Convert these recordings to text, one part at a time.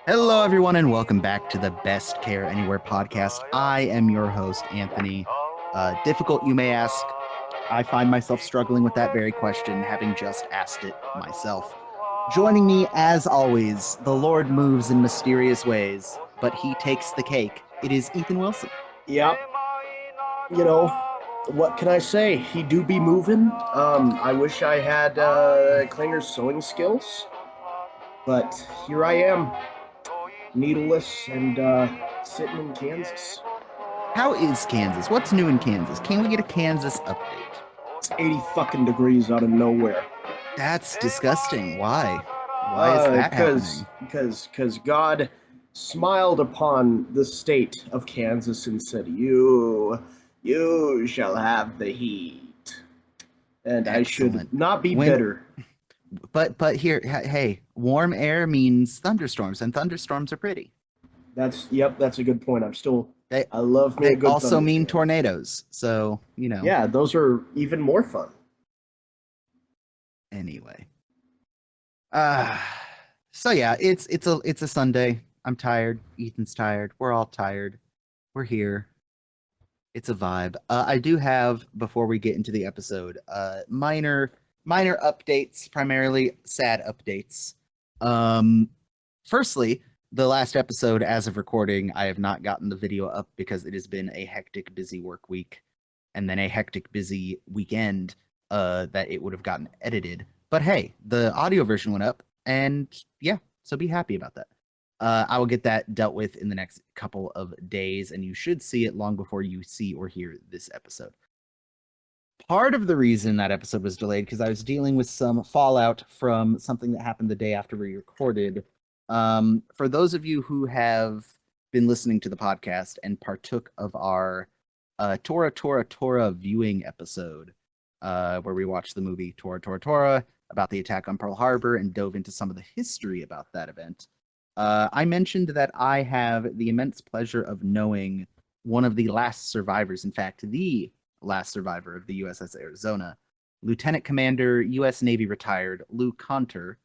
Hello, everyone, and welcome back to the Best Care Anywhere podcast. I am your host, Anthony. Difficult, you may ask. I find myself struggling with that very question, having just asked it myself. Joining me, as always, the Lord moves in mysterious ways, but he takes the cake. It is Ethan Wilson. Yep. You know, what can I say? He do be moving. I wish I had Klinger's sewing skills, but here I am, needleless and sitting in Kansas. How is Kansas? What's new in Kansas? Can we get a Kansas update? It's 80 fucking degrees out of nowhere. That's disgusting. Why? Why is that happening? Because God smiled upon the state of Kansas and said, "You shall have the heat," and I should Excellent. not be When bitter. But here, hey, warm air means thunderstorms, and thunderstorms are pretty. That's a good point. They I love me they a good also mean thunderstorm. tornadoes. So, Yeah, those are even more fun. anyway. Uh so yeah, it's a Sunday. I'm tired. Ethan's tired. We're all tired. We're here. It's a vibe. I do have, before we get into the episode, minor updates, primarily sad updates. Um, Firstly, the last episode, as of recording, I have not gotten the video up because it has been a hectic, busy work week, and then a hectic, busy weekend. That it would have gotten edited. But hey, the audio version went up, and yeah, so be happy about that. I will get that dealt with in the next couple of days, and you should see it long before you see or hear this episode. Part of the reason that episode was delayed because I was dealing with some fallout from something that happened the day after we recorded. For those of you who have been listening to the podcast and partook of our Tora viewing episode, where we watched the movie Tora about the attack on Pearl Harbor and dove into some of the history about that event. I mentioned that I have the immense pleasure of knowing one of the last survivors, in fact, the last survivor of the USS Arizona, Lieutenant Commander, U.S. Navy retired Lou Conter.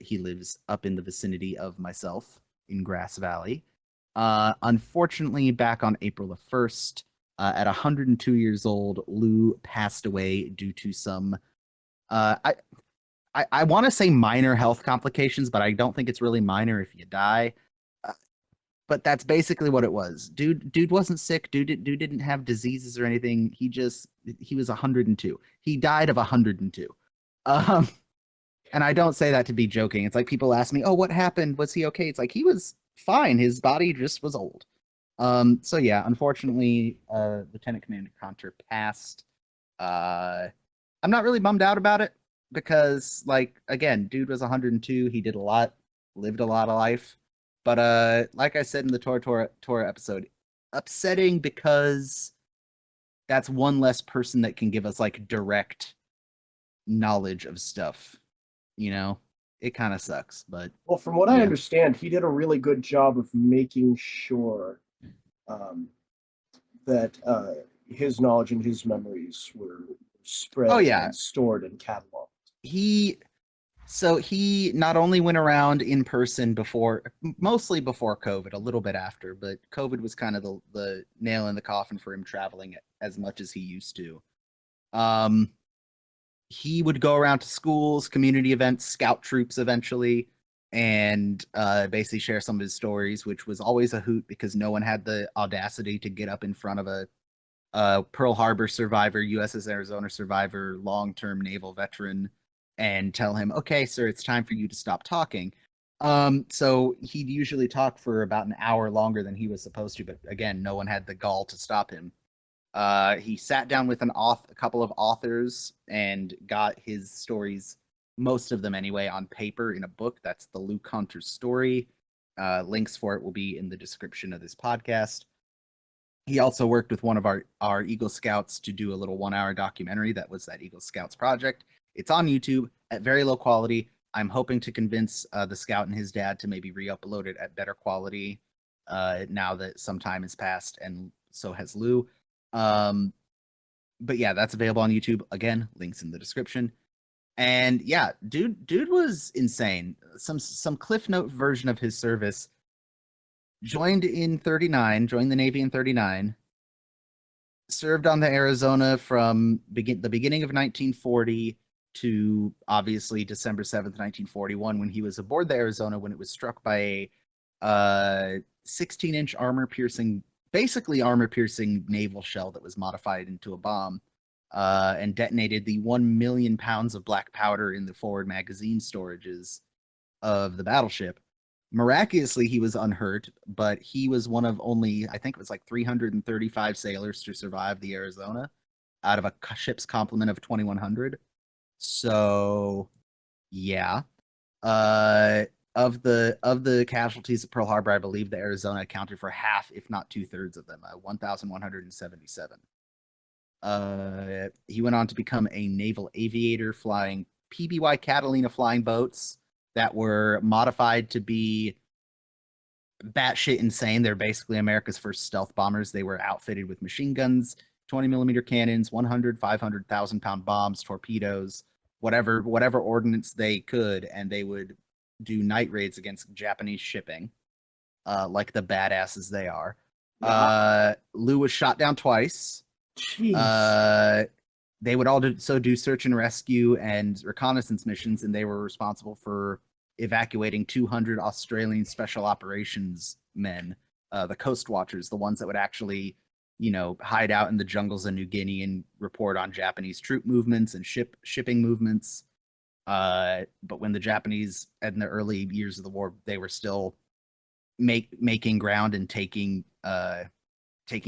He lives up in the vicinity of myself in Grass Valley. Unfortunately, back on April the 1st, at 102 years old, Lou passed away due to some uh, I, I want to say minor health complications, but I don't think it's really minor if you die. Uh, but that's basically what it was. Dude wasn't sick. Dude didn't have diseases or anything. He was 102. He died of 102. Um, and I don't say that to be joking. It's like people ask me, "Oh, what happened? Was he okay?" It's like he was fine. His body just was old. So yeah, unfortunately, Lieutenant Commander Conter passed. Uh, I'm not really bummed out about it because, like, again, dude was 102. He did a lot, lived a lot of life. But like I said in the Tora episode, upsetting because that's one less person that can give us like direct knowledge of stuff. You know, it kind of sucks, but Well, from what I yeah. understand, he did a really good job of making sure um, that his knowledge and his memories were Oh spread yeah, and stored and cataloged. he he not only went around in person before, mostly before COVID, a little bit after, but COVID was kind of the nail in the coffin for him traveling as much as he used to. Um, he would go around to schools, community events, scout troops eventually, and basically share some of his stories, which was always a hoot because no one had the audacity to get up in front of a Pearl Harbor survivor, USS Arizona survivor, long-term naval veteran, and tell him, "Okay, sir, it's time for you to stop talking." So he'd usually talk for about an hour longer than he was supposed to, but again, no one had the gall to stop him. He sat down with a couple of authors and got his stories, most of them anyway, on paper in a book. That's the Luke Hunter story. Links for it will be in the description of this podcast. He also worked with one of our Eagle Scouts to do a little 1 hour documentary that was that Eagle Scouts project. It's on YouTube at very low quality. I'm hoping to convince the scout and his dad to maybe re-upload it at better quality now that some time has passed, and so has Lou. But yeah, that's available on YouTube. Again, links in the description. And yeah, dude was insane. Some Cliff Note version of his service. Joined in 39, joined the Navy in 39, served on the Arizona from the beginning of 1940 to obviously December 7th, 1941, when he was aboard the Arizona when it was struck by a 16-inch basically armor piercing naval shell that was modified into a bomb, and detonated the 1 million pounds of black powder in the forward magazine storages of the battleship. Miraculously, he was unhurt, but he was one of only, I think it was like 335 sailors to survive the Arizona out of a ship's complement of 2,100. So, yeah. Of the casualties at Pearl Harbor, I believe the Arizona accounted for half, if not two-thirds of them, 1,177. He went on to become a naval aviator, flying PBY Catalina flying boats that were modified to be batshit insane. They're basically America's first stealth bombers. They were outfitted with machine guns, 20 millimeter cannons, 100, 500,000-pound bombs, torpedoes, whatever ordnance they could, and they would do night raids against Japanese shipping, like the badasses they are. Lou was shot down twice. Jeez. They would also do search and rescue and reconnaissance missions, and they were responsible for evacuating 200 Australian special operations men, the Coast Watchers, the ones that would actually, hide out in the jungles of New Guinea and report on Japanese troop movements and shipping movements. But when the Japanese, in the early years of the war, they were still making ground and taking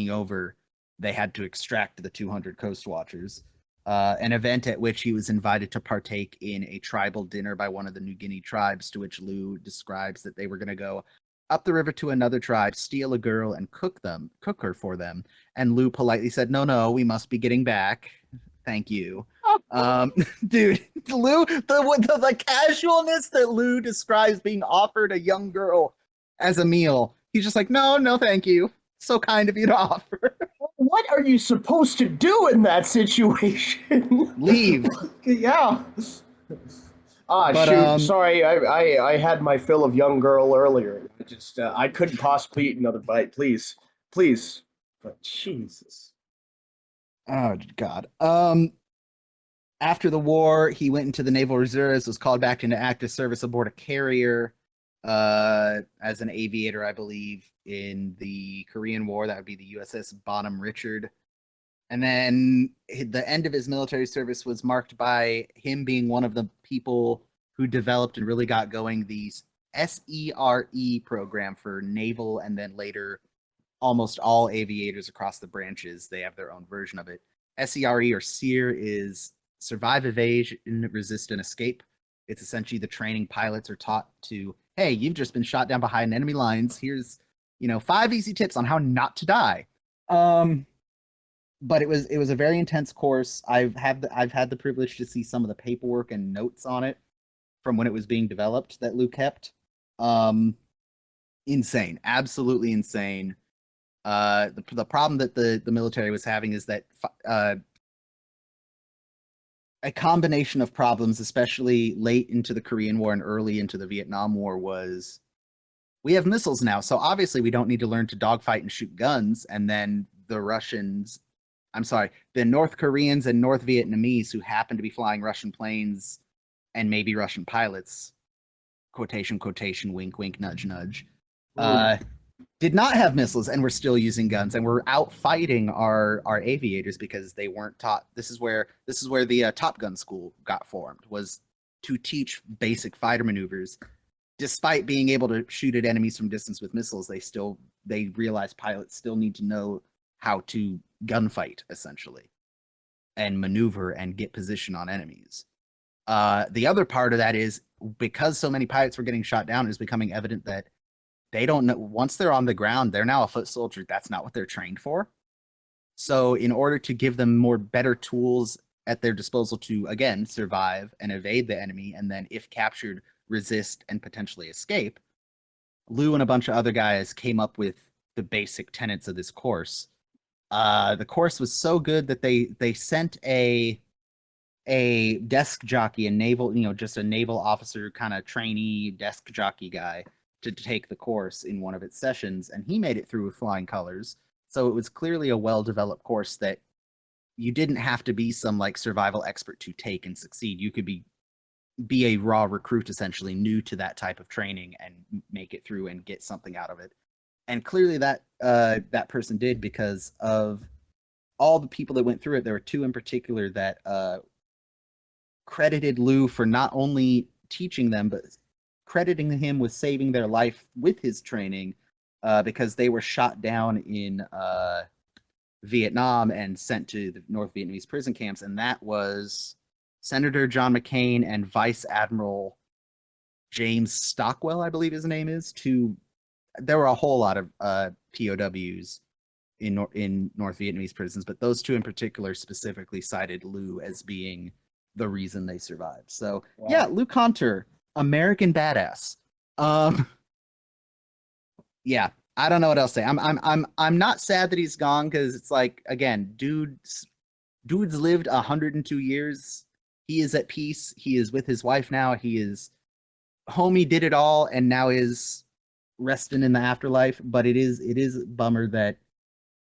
over, they had to extract the 200 Coast Watchers. An event at which he was invited to partake in a tribal dinner by one of the New Guinea tribes, to which Lou describes that they were going to go up the river to another tribe, steal a girl, and cook her for them. And Lou politely said, "No, we must be getting back. Thank you." Dude, Lou, the casualness that Lou describes being offered a young girl as a meal, he's just like, no, thank you. So kind of you to offer. What are you supposed to do in that situation? Leave. Yeah. Shoot. Sorry, I had my fill of young girl earlier. I couldn't possibly eat another bite. Please. But Jesus. Oh God. After the war, he went into the Naval Reserves, was called back into active service aboard a carrier, as an aviator, I believe, in the Korean War. That would be the USS Bonham Richard. And then the end of his military service was marked by him being one of the people who developed and really got going the SERE program for naval, and then later almost all aviators across the branches. They have their own version of it. SERE, or SEER, is survive, evasion, resist, and escape. It's essentially the training pilots are taught to, hey, you've just been shot down behind enemy lines. Here's, 5 easy tips on how not to die. But it was a very intense course. I've had the privilege to see some of the paperwork and notes on it from when it was being developed that Lou kept. Insane, absolutely insane. The problem that the military was having is that a combination of problems, especially late into the Korean War and early into the Vietnam War, was we have missiles now, so obviously we don't need to learn to dogfight and shoot guns. And then the North Koreans and North Vietnamese, who happen to be flying Russian planes and maybe Russian pilots, quotation, wink, wink, nudge, nudge, did not have missiles and were still using guns, and were out fighting our aviators because they weren't taught. This is where the Top Gun school got formed, was to teach basic fighter maneuvers. Despite being able to shoot at enemies from distance with missiles, they realized pilots still need to know how to gunfight, essentially, and maneuver and get position on enemies. The other part of that is, because so many pilots were getting shot down, it is becoming evident that they don't know, once they're on the ground, they're now a foot soldier. That's not what they're trained for. So in order to give them better tools at their disposal to, again, survive and evade the enemy, and then, if captured, resist and potentially escape, Lou and a bunch of other guys came up with the basic tenets of this course. The course was so good that they sent a a desk jockey, a naval, just a naval officer kind of trainee desk jockey guy to take the course in one of its sessions, and he made it through with flying colors. So it was clearly a well-developed course that you didn't have to be some like survival expert to take and succeed. You could be a raw recruit, essentially new to that type of training, and make it through and get something out of it. And clearly that person did, because of all the people that went through it. There were two in particular that credited Lou for not only teaching them, but crediting him with saving their life with his training, because they were shot down in Vietnam and sent to the North Vietnamese prison camps. And that was Senator John McCain and Vice Admiral James Stockwell, I believe his name is. There were a whole lot of POWs in North Vietnamese prisons, but those two in particular specifically cited Lou as being the reason they survived. So wow. Yeah, Lou Conter, American badass. Yeah, I don't know what else to say. I'm not sad that he's gone, because it's like, again, dude's lived 102 years. He is at peace. He is with his wife now. Homie did it all and now is resting in the afterlife. But it is a bummer that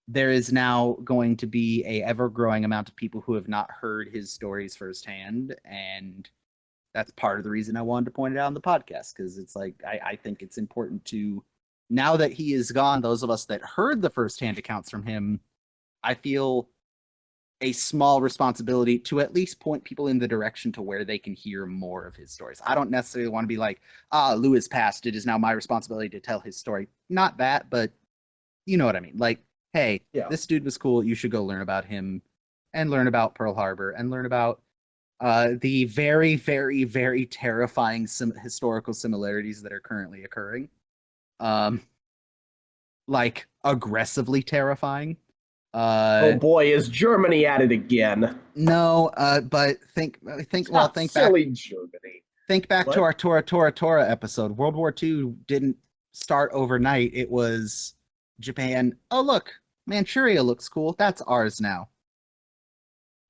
there is now going to be a ever-growing amount of people who have not heard his stories firsthand, and that's part of the reason I wanted to point it out on the podcast, because it's like I think it's important to, now that he is gone, those of us that heard the firsthand accounts from him, I feel a small responsibility to at least point people in the direction to where they can hear more of his stories. I don't necessarily want to be like, Lou is passed, it is now my responsibility to tell his story. Not that, but you know what I mean. Like, hey, yeah, this dude was cool. You should go learn about him and learn about Pearl Harbor and learn about the very, very, very terrifying historical similarities that are currently occurring. Like aggressively terrifying. Oh boy, is Germany at it again? No, but think silly back, Germany. Think back to our Tora episode. World War II didn't start overnight. It was Japan. Oh look, Manchuria looks cool. That's ours now.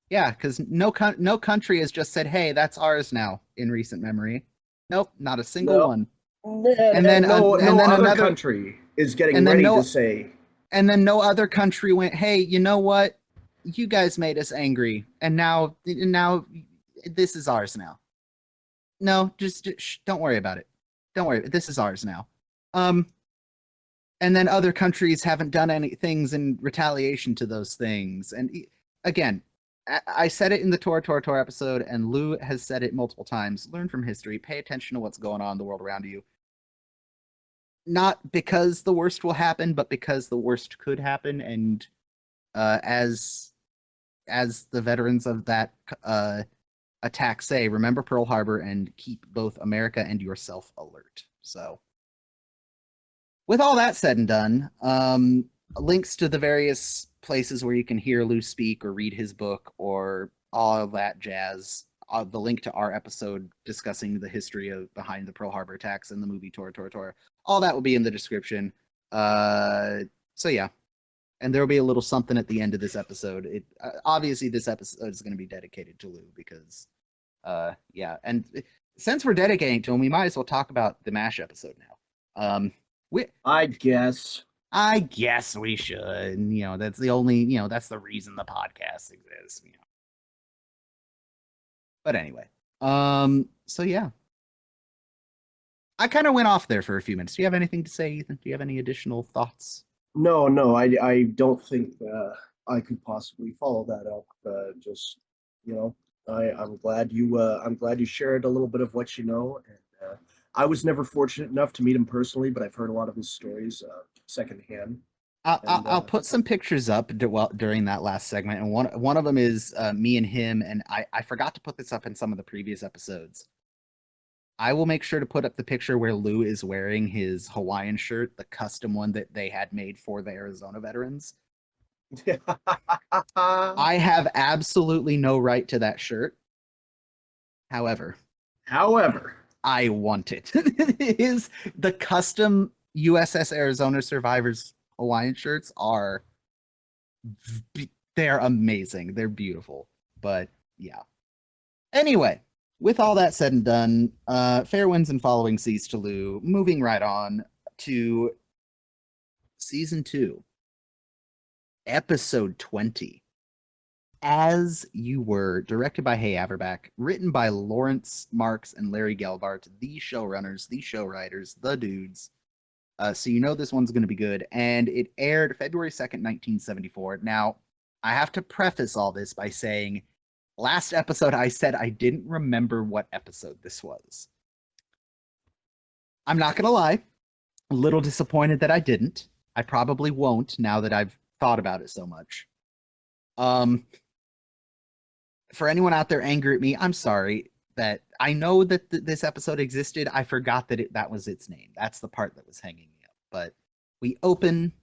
Yeah, because no country has just said, "Hey, that's ours now." In recent memory, nope, not a single one. And then another country is getting ready to say. And then no other country went, "Hey, you know what? You guys made us angry, and now this is ours now." No, just don't worry about it. Don't worry. This is ours now. And then other countries haven't done any things in retaliation to those things. And again, I said it in the Tora episode, and Lou has said it multiple times. Learn from history. Pay attention to what's going on in the world around you. Not because the worst will happen, but because the worst could happen. And as the veterans of that attack say, remember Pearl Harbor and keep both America and yourself alert. So with all that said and done, links to the various places where you can hear Lou speak or read his book or all that jazz, the link to our episode discussing the history behind the Pearl Harbor attacks and the movie Tora, all that will be in the description. So yeah, and there will be a little something at the end of this episode. Obviously this episode is going to be dedicated to Lou because yeah, and since we're dedicating to him, we might as well talk about the MASH episode now. I guess we should. That's the only, that's the reason the podcast exists. But anyway, so yeah, I kind of went off there for a few minutes. Do you have anything to say, Ethan? Do you have any additional thoughts? No, I don't think I could possibly follow that up. Just I'm glad you shared a little bit of what you know. And I was never fortunate enough to meet him personally, but I've heard a lot of his stories secondhand. I'll put some pictures up during that last segment, and one of them is me and him, and I forgot to put this up in some of the previous episodes. I will make sure to put up the picture where Lou is wearing his Hawaiian shirt, the custom one that they had made for the Arizona veterans. I have absolutely no right to that shirt. However, I want it. It is the custom USS Arizona survivors Hawaiian shirts they're amazing. They're beautiful. But yeah. Anyway, with all that said and done, fair winds and following seas to Lou, moving right on to season 2, episode 20. As You Were, directed by Hay Averback, written by Lawrence Marks and Larry Gelbart, the showrunners, the show writers, the dudes. So you know this one's going to be good. And it aired February 2nd, 1974. Now, I have to preface all this by saying, last episode I said I didn't remember what episode this was. I'm not going to lie, a little disappointed that I didn't. I probably won't now that I've thought about it so much. For anyone out there angry at me, I'm sorry that I know that this episode existed. I forgot that that was its name. That's the part that was hanging me up. But we open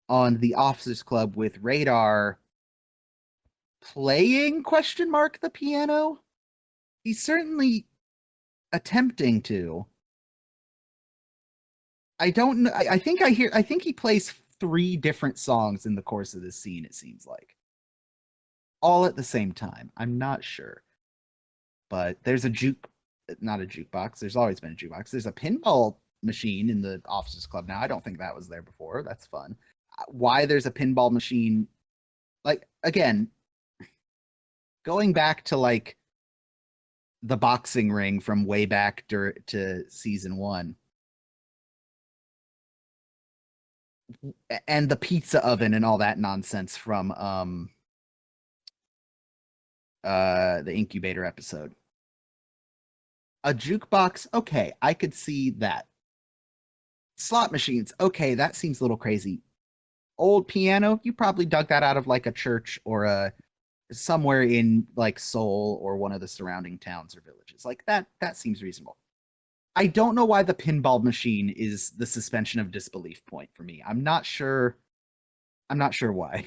on the Officers Club with Radar playing ? The piano. He's certainly attempting to. I don't know. I think he plays 3 different songs in the course of this scene, it seems like. All at the same time. I'm not sure. But there's not a jukebox. There's always been a jukebox. There's a pinball machine in the Officers Club now. I don't think that was there before. That's fun. Why there's a pinball machine, like, again, going back to like the boxing ring from way back to season 1. And the pizza oven and all that nonsense from the incubator episode. A jukebox, okay, I could see that. Slot machines, okay, that seems a little crazy. Old piano, you probably dug that out of like a church or somewhere in like Seoul or one of the surrounding towns or villages. Like that seems reasonable. I don't know why the pinball machine is the suspension of disbelief point for me. I'm not sure why.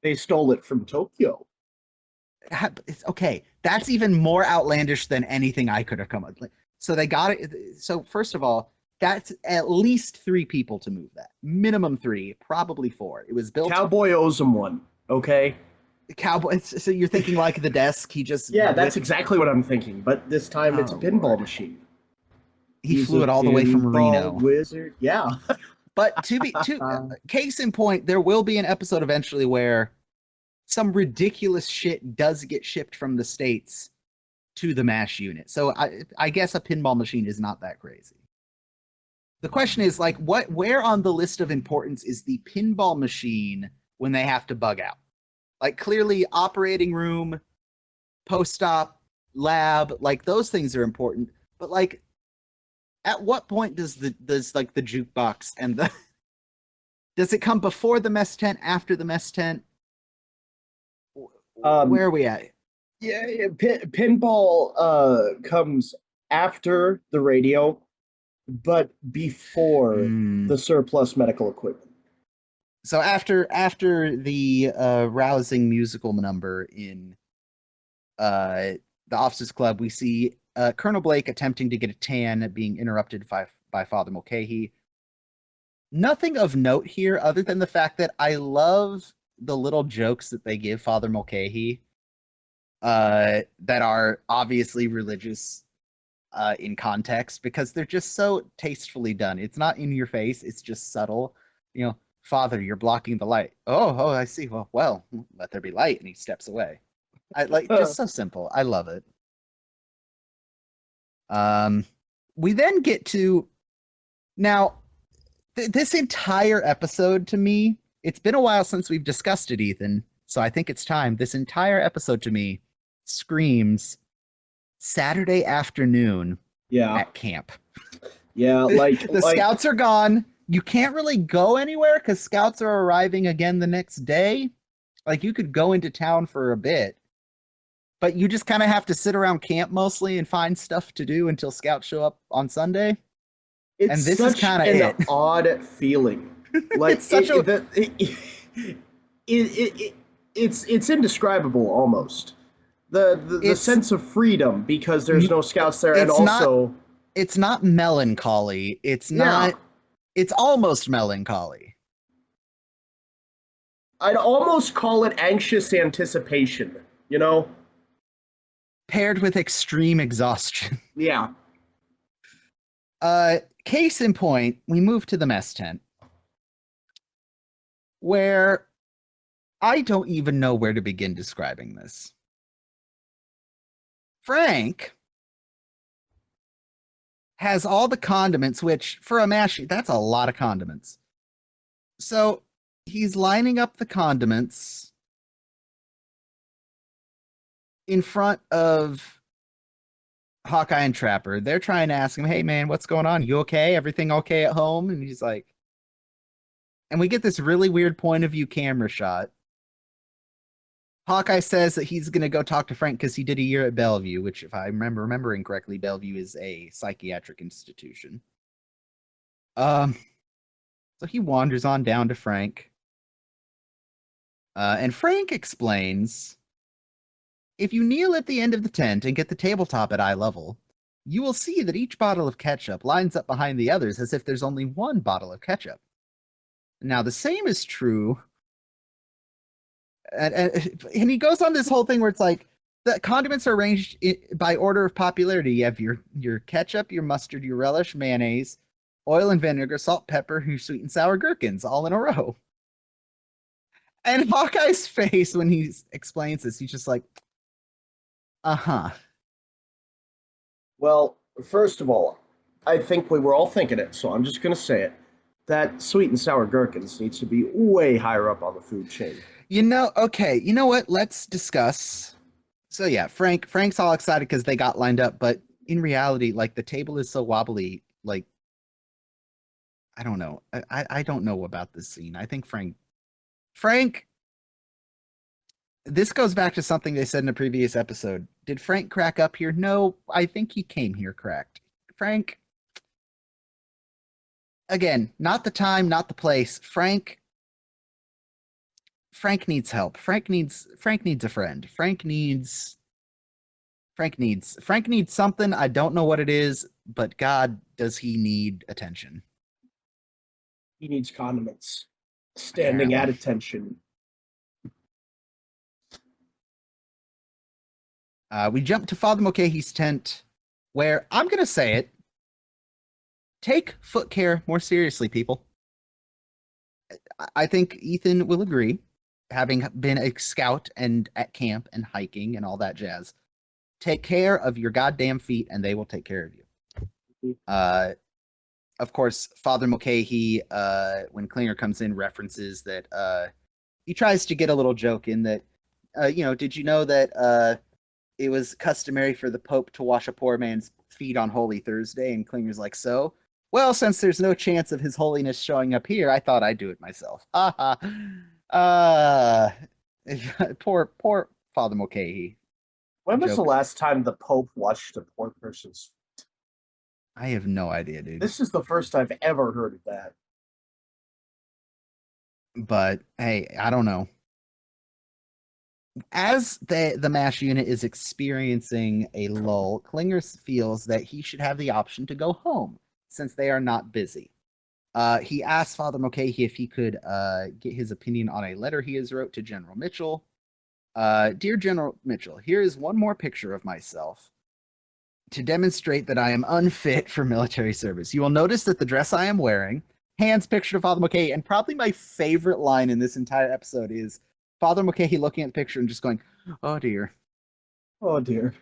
They stole it from Tokyo. It's okay. That's even more outlandish than anything I could have come up with. So they got it. So first of all, that's at least 3 people to move that. Minimum 3, probably 4. It was built. Cowboy owes him one. Okay. Cowboy. So you're thinking like the desk. He just that's exactly what I'm thinking. But this time it's a pinball machine. He flew it all the way from Reno. Wizard. Yeah. But case in point, there will be an episode eventually where some ridiculous shit does get shipped from the States to the MASH unit. So I guess a pinball machine is not that crazy. The question is, like, where on the list of importance is the pinball machine when they have to bug out? Like, clearly operating room, post-op, lab, like those things are important. But like, at what point does the jukebox and the does it come before the mess tent, after the mess tent? Where are we at? Yeah, pinball comes after the radio, but before the surplus medical equipment. So after the rousing musical number in the Officers Club, we see Colonel Blake attempting to get a tan, being interrupted by Father Mulcahy. Nothing of note here other than the fact that I love the little jokes that they give Father Mulcahy that are obviously religious in context, because they're just so tastefully done. It's not in your face. It's just subtle. You know, Father, you're blocking the light. Oh, I see. Well, let there be light. And he steps away. Just so simple. I love it. We then get to now this entire episode. To me, it's been a while since we've discussed it, Ethan, so I think it's time. This entire episode to me screams Saturday afternoon at camp. Yeah, like the scouts are gone. You can't really go anywhere because scouts are arriving again the next day. Like, you could go into town for a bit, but you just kind of have to sit around camp mostly and find stuff to do until scouts show up on Sunday. It's and this such is kind of an odd feeling. Like, it's indescribable almost. The sense of freedom because there's no scouts there, and also it's not melancholy. It's not. It's almost melancholy. I'd almost call it anxious anticipation. You know. paired with extreme exhaustion. Yeah. Case in point, we move to the mess tent, where I don't even know where to begin describing this. Frank has all the condiments, which for a mash, that's a lot of condiments. So he's lining up the condiments in front of Hawkeye and Trapper. They're trying to ask him, hey man, what's going on? You okay? Everything okay at home? And he's like, and we get this really weird point of view camera shot. Hawkeye says that he's going to go talk to Frank because he did a year at Bellevue, which, if I remembering correctly, Bellevue is a psychiatric institution. So he wanders on down to Frank. And Frank explains, if you kneel at the end of the tent and get the tabletop at eye level, you will see that each bottle of ketchup lines up behind the others as if there's only one bottle of ketchup. Now, the same is true. And he goes on this whole thing where it's like, the condiments are arranged by order of popularity. You have your ketchup, your mustard, your relish, mayonnaise, oil and vinegar, salt, pepper, your sweet and sour gherkins, all in a row. And Hawkeye's face when he explains this, he's just like, uh-huh. Well, first of all, I think we were all thinking it, so I'm just going to say it. That sweet and sour gherkins needs to be way higher up on the food chain. Okay, you know what? Let's discuss. So yeah, Frank's all excited because they got lined up, but in reality, like, the table is so wobbly, like, I don't know. I don't know about this scene. I think Frank, this goes back to something they said in a previous episode. Did Frank crack up here? No, I think he came here cracked. Frank, again, not the time, not the place. Frank needs help. Frank needs a friend. Frank needs something. I don't know what it is, but God, does he need attention? He needs condiments. Standing at attention. We jump to Father Mulcahy's tent, where I'm going to say it. Take foot care more seriously, people. I think Ethan will agree, having been a scout and at camp and hiking and all that jazz. Take care of your goddamn feet, and they will take care of you. Of course, Father Mulcahy, when Klinger comes in, references that he tries to get a little joke in that, did you know that it was customary for the Pope to wash a poor man's feet on Holy Thursday? And Klinger's like, so? Well, since there's no chance of His Holiness showing up here, I thought I'd do it myself. Poor Father Mulcahy. When was the last time the Pope watched a poor person's feet? I have no idea, dude. This is the first I've ever heard of that. But hey, I don't know. As the MASH unit is experiencing a lull, Klinger feels that he should have the option to go home since they are not busy. He asked Father Mulcahy if he could get his opinion on a letter he has wrote to General Mitchell. Dear General Mitchell, here is one more picture of myself to demonstrate that I am unfit for military service. You will notice that the dress I am wearing, hands picture to Father Mulcahy, and probably my favorite line in this entire episode is Father Mulcahy looking at the picture and just going, oh dear. Oh dear.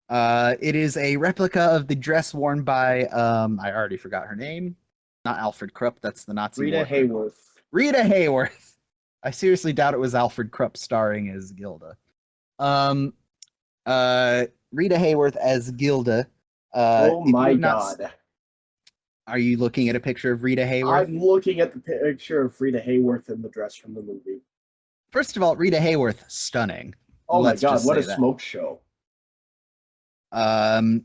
It is a replica of the dress worn by, I already forgot her name. Not Alfred Krupp, that's the Nazi Rita Hayworth. Rita Hayworth. I seriously doubt it was Alfred Krupp starring as Gilda. Rita Hayworth as Gilda. Oh my God. Are you looking at a picture of Rita Hayworth? I'm looking at the picture of Rita Hayworth in the dress from the movie. First of all, Rita Hayworth, stunning. Oh my God, what a smoke show. And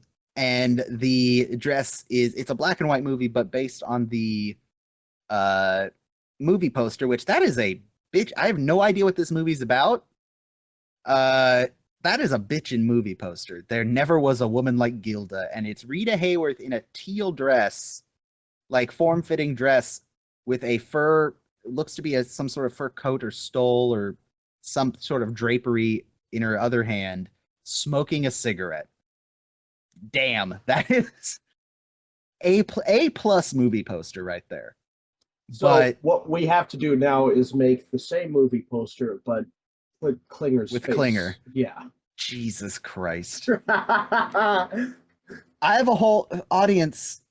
the dress it's a black and white movie, but based on the movie poster, which that is a bitch. I have no idea what this movie's about. That is a bitchin' movie poster. There never was a woman like Gilda, and it's Rita Hayworth in a teal dress, like form-fitting dress with a fur, looks to be some sort of fur coat or stole or some sort of drapery in her other hand, smoking a cigarette. Damn, that is a plus movie poster right there. So But what we have to do now is make the same movie poster, but put Klinger's with face. Klinger. Yeah. Jesus Christ. I have a whole audience.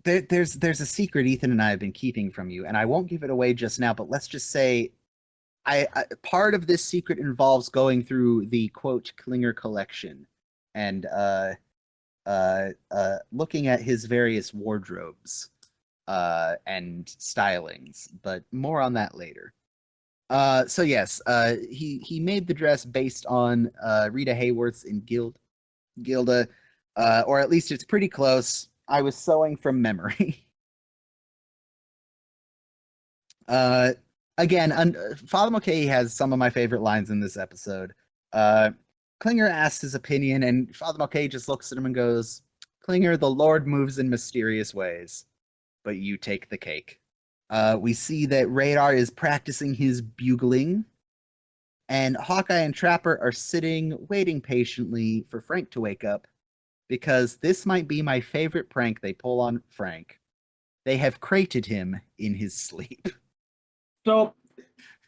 There's a secret Ethan and I have been keeping from you, and I won't give it away just now, but let's just say I part of this secret involves going through the quote Klinger collection and looking at his various wardrobes and stylings, but more on that later. So yes, he made the dress based on Rita Hayworth's in Gilda, or at least it's pretty close. I was sewing from memory. Again, Father Mulcahy has some of my favorite lines in this episode. Klinger asks his opinion, and Father Mulcahy just looks at him and goes, "Klinger, the Lord moves in mysterious ways, but you take the cake." We see that Radar is practicing his bugling, and Hawkeye and Trapper are sitting, waiting patiently for Frank to wake up, because this might be my favorite prank they pull on Frank. They have crated him in his sleep. So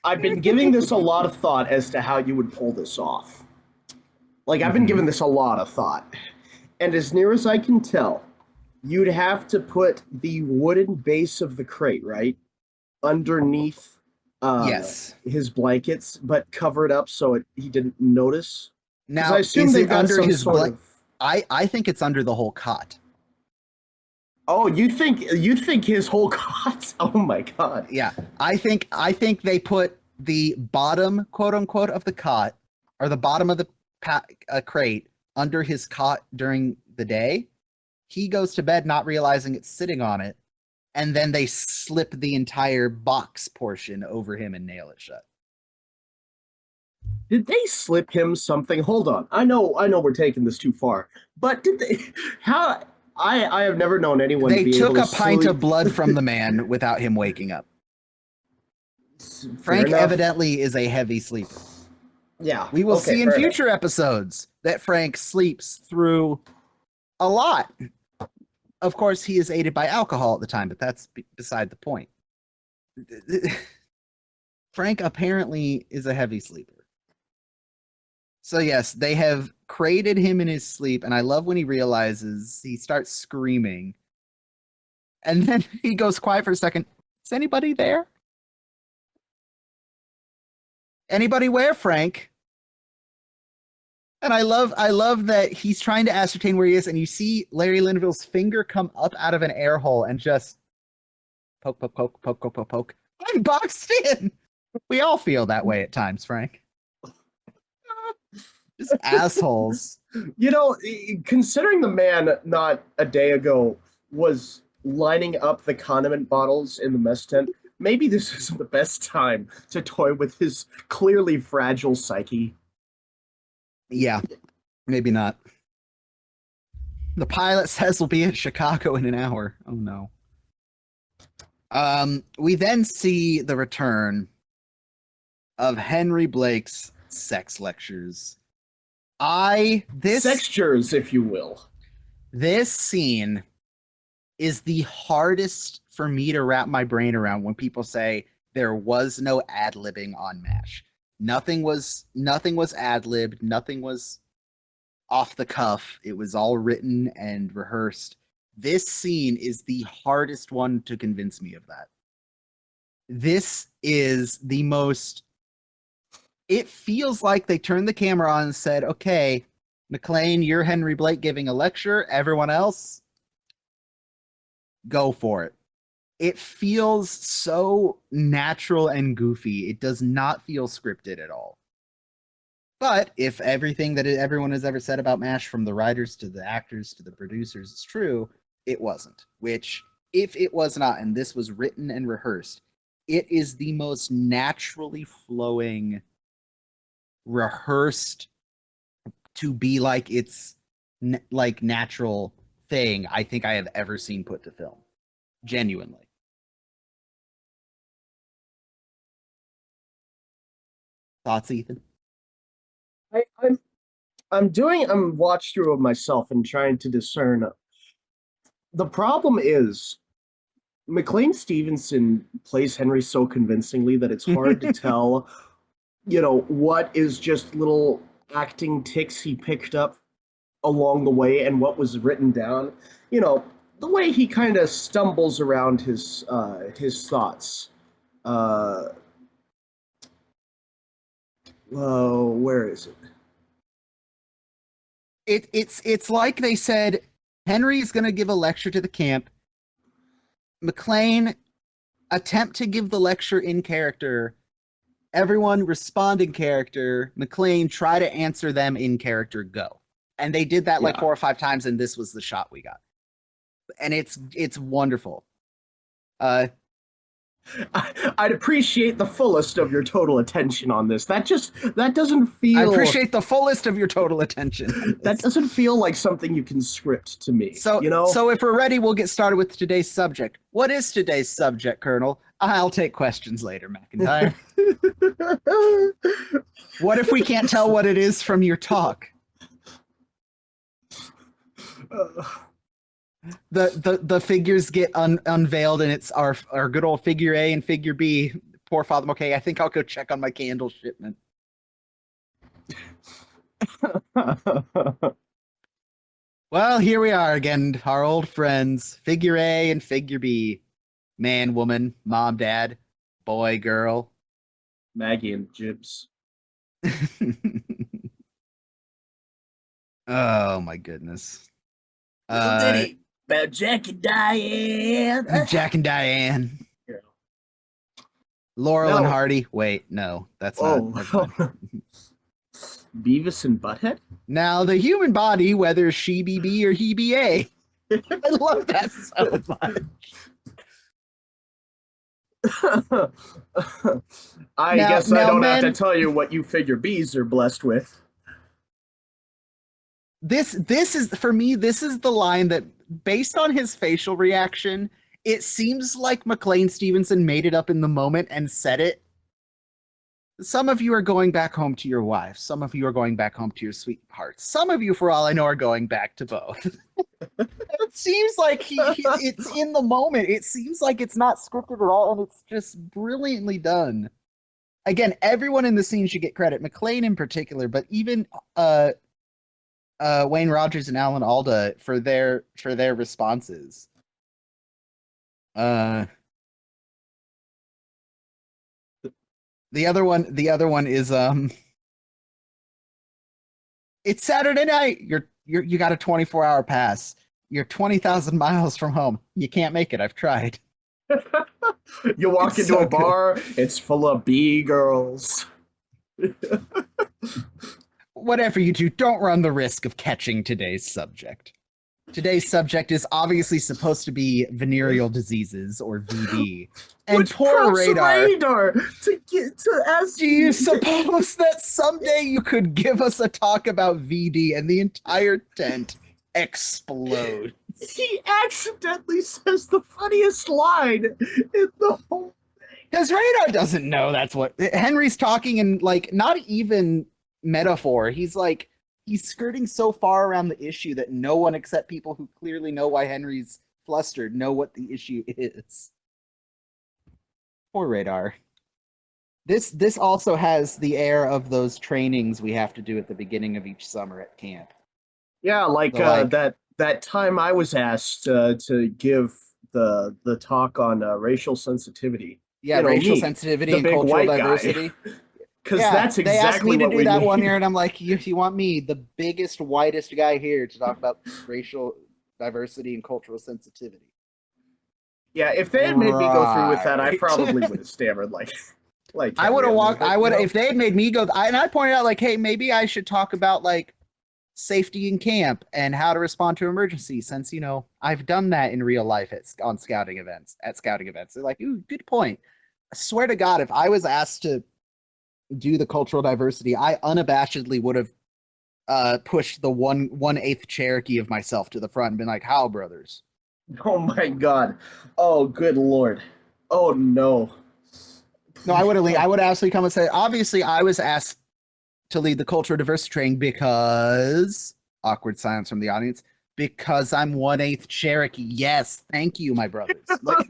I've been giving this a lot of thought as to how you would pull this off. Like, I've been giving this a lot of thought. And as near as I can tell, you'd have to put the wooden base of the crate, right? Underneath Yes. his blankets, but cover it up so he didn't notice. Now, I assume is they've it got under some his sort of... I think it's under the whole cot. Oh, you think his whole cot? Oh my god. Yeah. I think they put the bottom, quote unquote, of the cot, or the bottom of the crate under his cot during the day. He goes to bed not realizing it's sitting on it, and then they slip the entire box portion over him and nail it shut. Did they slip him something? Hold on. I know we're taking this too far. But did they how I have never known anyone They to be took able a to pint sleep. of blood from the man without him waking up. Fair Frank enough. evidently is a heavy sleeper. Yeah. We will okay, see in fair future enough. episodes that Frank sleeps through a lot. Of course, he is aided by alcohol at the time, but that's beside the point. Frank apparently is a heavy sleeper. So yes, they have crated him in his sleep, and I love when he realizes, he starts screaming. And then he goes quiet for a second. Is anybody there? Anybody where, Frank? And I love that he's trying to ascertain where he is, and you see Larry Linville's finger come up out of an air hole and just poke, poke, poke, poke, poke, poke, poke. I'm boxed in. We all feel that way at times, Frank. Just assholes. You know, considering the man not a day ago was lining up the condiment bottles in the mess tent, maybe this isn't the best time to toy with his clearly fragile psyche. Yeah, maybe not. The pilot says we'll be in Chicago in an hour. Oh no. We then see the return of Henry Blake's sex lectures. Sextures, if you will. This scene is the hardest for me to wrap my brain around when people say there was no ad-libbing on MASH. Nothing was ad-libbed, nothing was off the cuff. It was all written and rehearsed. This scene is the hardest one to convince me of that. This is the most... It feels like they turned the camera on and said, okay, McClane, you're Henry Blake giving a lecture. Everyone else, go for it. It feels so natural and goofy. It does not feel scripted at all. But if everything that everyone has ever said about MASH, from the writers to the actors to the producers, is true, it wasn't. Which, if it was not, and this was written and rehearsed, it is the most naturally flowing, rehearsed to be like it's like natural thing I think I have ever seen put to film. Genuinely. Thoughts, Ethan? I'm watch through of myself and trying to discern. The problem is McLean Stevenson plays Henry so convincingly that it's hard to tell, what is just little acting ticks he picked up along the way and what was written down. The way he kind of stumbles around his thoughts. Uh, where is it? It's like they said Henry's going to give a lecture to the camp. McLean attempt to give the lecture in character. Everyone respond in character. McLean try to answer them in character. Go. And they did that like 4 or 5 times, and this was the shot we got. And it's wonderful. I'd appreciate the fullest of your total attention on this. That doesn't feel. I appreciate the fullest of your total attention. That doesn't feel like something you can script to me. So, So if we're ready, we'll get started with today's subject. What is today's subject, Colonel? I'll take questions later, McIntyre. What if we can't tell what it is from your talk? The figures get unveiled, and it's our good old figure A and figure B. Poor Father McKay. I think I'll go check on my candle shipment. Well, here we are again, our old friends, figure A and figure B. Man, woman, mom, dad, boy, girl. Maggie and Jibs. Oh my goodness. About Jack and Diane. Jack and Diane. Yeah. Laurel and Hardy. Wait, no, that's not. Beavis and Butthead? Now, the human body, whether she be B or he be A. I love that so much. I guess I don't have to tell you what you figure Bs are blessed with. This is, for me, this is the line that, based on his facial reaction, it seems like McLean Stevenson made it up in the moment and said it. Some of you are going back home to your wives. Some of you are going back home to your sweethearts. Some of you, for all I know, are going back to both. It seems like it's in the moment. It seems like it's not scripted at all, and it's just brilliantly done. Again, everyone in the scene should get credit. McLean in particular, but even Wayne Rogers and Alan Alda for their responses. The other one is it's Saturday night. You got a 24-hour pass. You're 20,000 miles from home. You can't make it. I've tried. You walk into a bar, it's full of B girls. Whatever you do, don't run the risk of catching today's subject. Today's subject is obviously supposed to be venereal diseases, or VD. And which poor Radar to ask. Do you suppose that someday you could give us a talk about VD and the entire tent explodes? He accidentally says the funniest line in the whole thing. Because Radar doesn't know that's what Henry's talking in, like, not even metaphor. He's skirting so far around the issue that no one except people who clearly know why Henry's flustered know what the issue is. Poor Radar. This also has the air of those trainings we have to do at the beginning of each summer at camp. Yeah, that time I was asked to give the talk on racial sensitivity. Yeah, racial sensitivity and cultural diversity. Because that's exactly they asked me to do that need. one year, and I'm like, you want me, the biggest, whitest guy here, to talk about racial diversity and cultural sensitivity? Yeah, if they had made me go through with that, I probably would have stammered like I would have walked. I would if they had made me go. And I pointed out, like, hey, maybe I should talk about like safety in camp and how to respond to emergencies, since I've done that in real life on scouting events. They're like, ooh, good point. I swear to God, if I was asked to do the cultural diversity, I unabashedly would have pushed the 1/8 Cherokee of myself to the front and been like, "How, brothers?" Oh my God! Oh, good Lord! Oh no! No, I would absolutely come and say, obviously, I was asked to lead the cultural diversity training because awkward silence from the audience. Because I'm 1/8 Cherokee. Yes, thank you, my brothers. Like,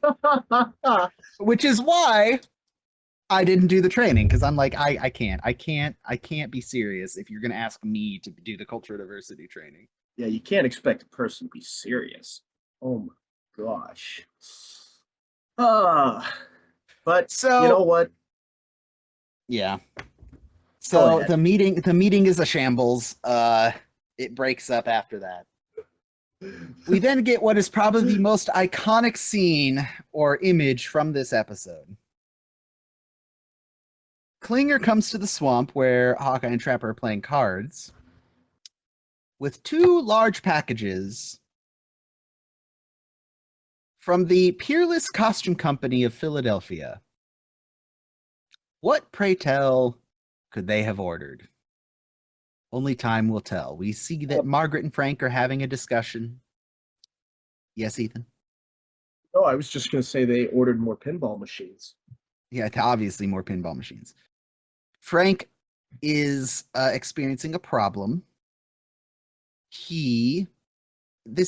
which is why I didn't do the training because I'm like, I can't be serious if you're gonna ask me to do the cultural diversity training. Yeah, you can't expect a person to be serious. Oh my gosh. But you know So what? yeah. Go So ahead. the meeting is a shambles. It breaks up after that. We then get what is probably the most iconic scene or image from this episode. Klinger comes to the swamp where Hawkeye and Trapper are playing cards with 2 large packages from the Peerless Costume Company of Philadelphia. What, pray tell, could they have ordered? Only time will tell. We see that Margaret and Frank are having a discussion. Yes, Ethan? Oh, I was just going to say they ordered more pinball machines. Yeah, obviously more pinball machines. Frank is experiencing a problem. This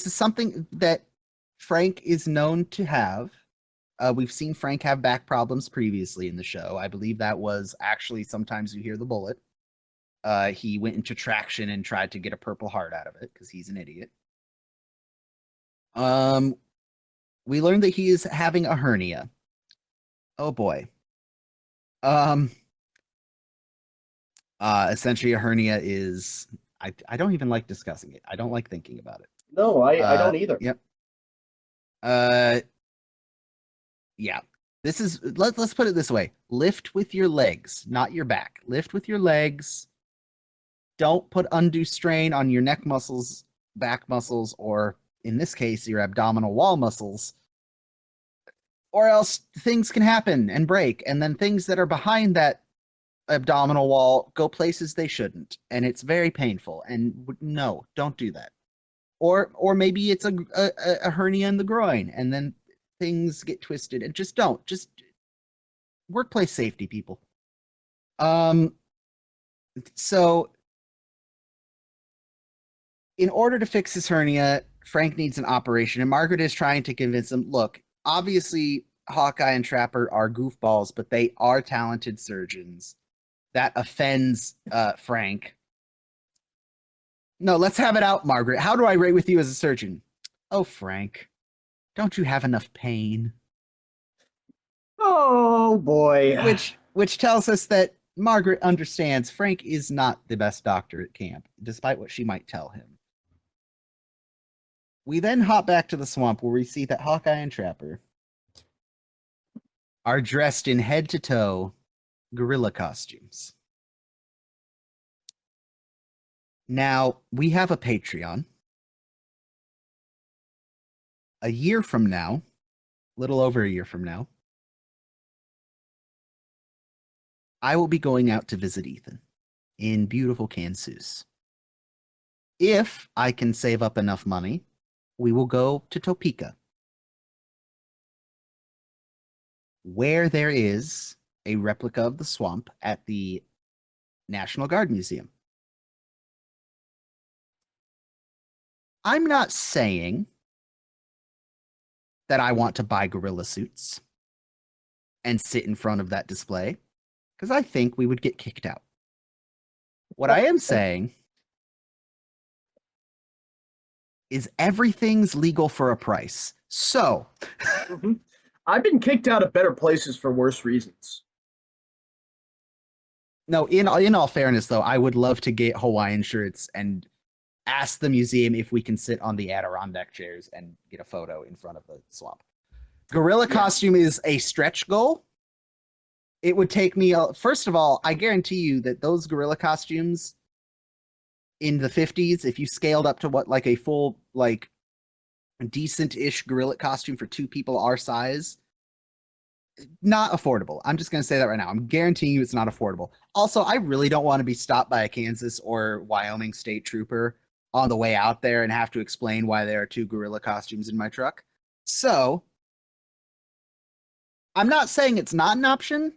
is something that Frank is known to have. We've seen Frank have back problems previously in the show. I believe that was actually Sometimes You Hear the Bullet. He went into traction and tried to get a Purple Heart out of it because he's an idiot. We learned that he is having a hernia. Oh boy. Essentially a hernia is I don't even like discussing it. I don't like thinking about it. No, I don't either. Yep. Yeah. This is let's put it this way. Lift with your legs, not your back. Lift with your legs. Don't put undue strain on your neck muscles, back muscles, or in this case, your abdominal wall muscles. Or else things can happen and break, and then things that are behind that abdominal wall go places they shouldn't, and it's very painful. And no, don't do that. Or maybe it's a hernia in the groin, and then things get twisted. And just don't. Just workplace safety, people. So in order to fix his hernia, Frank needs an operation, and Margaret is trying to convince him, look, obviously Hawkeye and Trapper are goofballs, but they are talented surgeons. That offends Frank. No, let's have it out, Margaret. How do I rate with you as a surgeon? Oh, Frank, don't you have enough pain? Oh boy. Which tells us that Margaret understands Frank is not the best doctor at camp, despite what she might tell him. We then hop back to the swamp where we see that Hawkeye and Trapper are dressed in head-to-toe gorilla costumes. Now, we have a Patreon. A year from now, little over a year from now, I will be going out to visit Ethan in beautiful Kansas. If I can save up enough money, we will go to Topeka, where there is a replica of the swamp at the National Guard Museum. I'm not saying that I want to buy gorilla suits and sit in front of that display, because I think we would get kicked out. What I am saying is everything's legal for a price. So, I've been kicked out of better places for worse reasons. No, in all fairness, though, I would love to get Hawaiian shirts and ask the museum if we can sit on the Adirondack chairs and get a photo in front of the swamp. Gorilla costume is a stretch goal. It would take me, first of all, I guarantee you that those gorilla costumes in the 50s, if you scaled up to what, like a full, like, decent-ish gorilla costume for 2 people our size, not affordable. I'm just going to say that right now. I'm guaranteeing you it's not affordable. Also, I really don't want to be stopped by a Kansas or Wyoming state trooper on the way out there and have to explain why there are 2 gorilla costumes in my truck. So, I'm not saying it's not an option,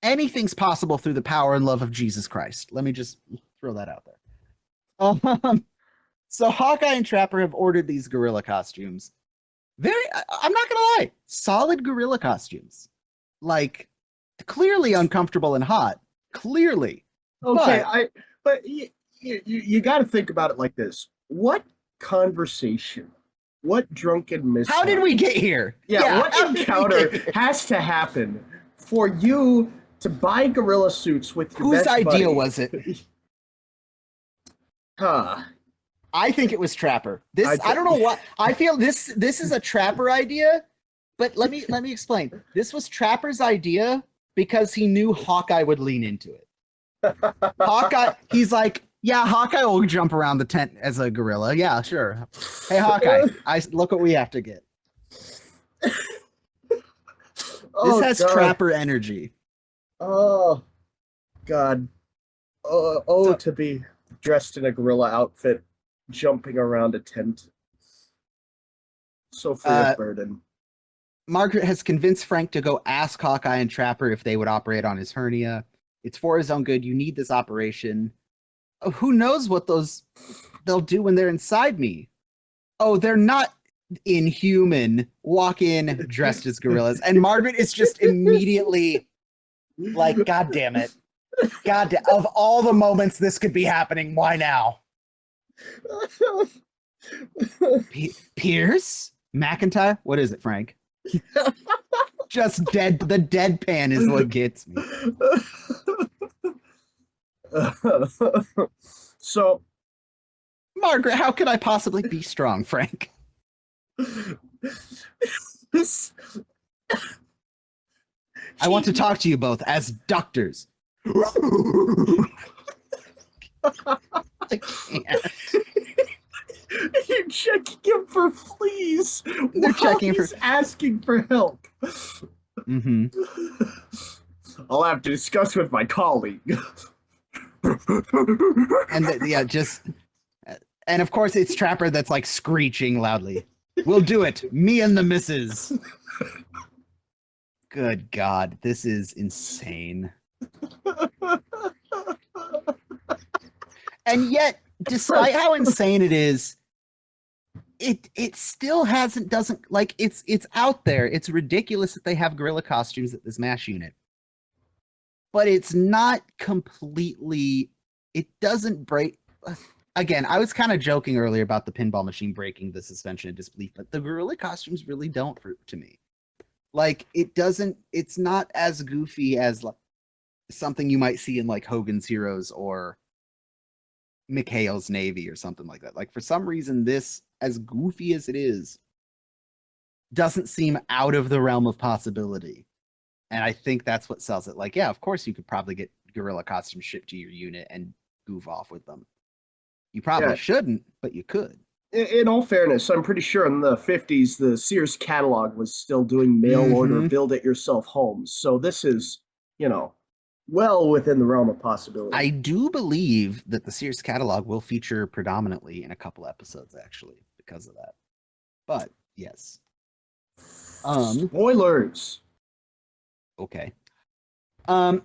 anything's possible through the power and love of Jesus Christ. Let me just throw that out there. So Hawkeye and Trapper have ordered these gorilla costumes. I'm not gonna lie, solid gorilla costumes. Like, clearly uncomfortable and hot. Clearly. Okay, but you got to think about it like this. What conversation? What drunken mishap? How did we get here? Yeah, what encounter has to happen for you to buy gorilla suits with your Whose best idea buddy? was it? Huh. I think it was Trapper. I don't know what. I feel this is a Trapper idea, but let me explain. This was Trapper's idea because he knew Hawkeye would lean into it. Hawkeye, he's like, yeah, Hawkeye will jump around the tent as a gorilla. Yeah, sure. Hey, Hawkeye, look what we have to get. This has God. Trapper energy. Oh, God. To be dressed in a gorilla outfit, jumping around a tent. So free of burden. Margaret has convinced Frank to go ask Hawkeye and Trapper if they would operate on his hernia. It's for his own good. You need this operation. Oh, who knows what they'll do when they're inside me? Oh, they're not inhuman. Walk in dressed as gorillas. And Margaret is just immediately like, God damn it. Of all the moments this could be happening, why now? Pierce? McIntyre? What is it, Frank? Just dead. The deadpan is what gets me. So, Margaret, how could I possibly be strong, Frank? I want to talk to you both as doctors. I can't. You're checking him for fleas. They're checking he's asking for help. Mm-hmm. I'll have to discuss with my colleague. And of course it's Trapper that's like screeching loudly. We'll do it, me and the missus. Good God, this is insane. And yet, despite how insane it is, it still doesn't it's out there. It's ridiculous that they have gorilla costumes at this MASH unit. But it's not completely, it doesn't break. Again, I was kind of joking earlier about the pinball machine breaking the suspension of disbelief, but the gorilla costumes really don't to me. Like, it's not as goofy as like something you might see in like Hogan's Heroes or McHale's Navy or something like that. Like, for some reason, this, as goofy as it is, doesn't seem out of the realm of possibility. And I think that's what sells it. Like, yeah, of course you could probably get gorilla costumes shipped to your unit and goof off with them. You probably shouldn't, but you could. In all fairness, I'm pretty sure in the 50s, the Sears catalog was still doing mail order, build-it-yourself homes. So this is, well within the realm of possibility. I do believe that the Sears catalog will feature predominantly in a couple episodes, actually, because of that. But, yes. Spoilers! Okay.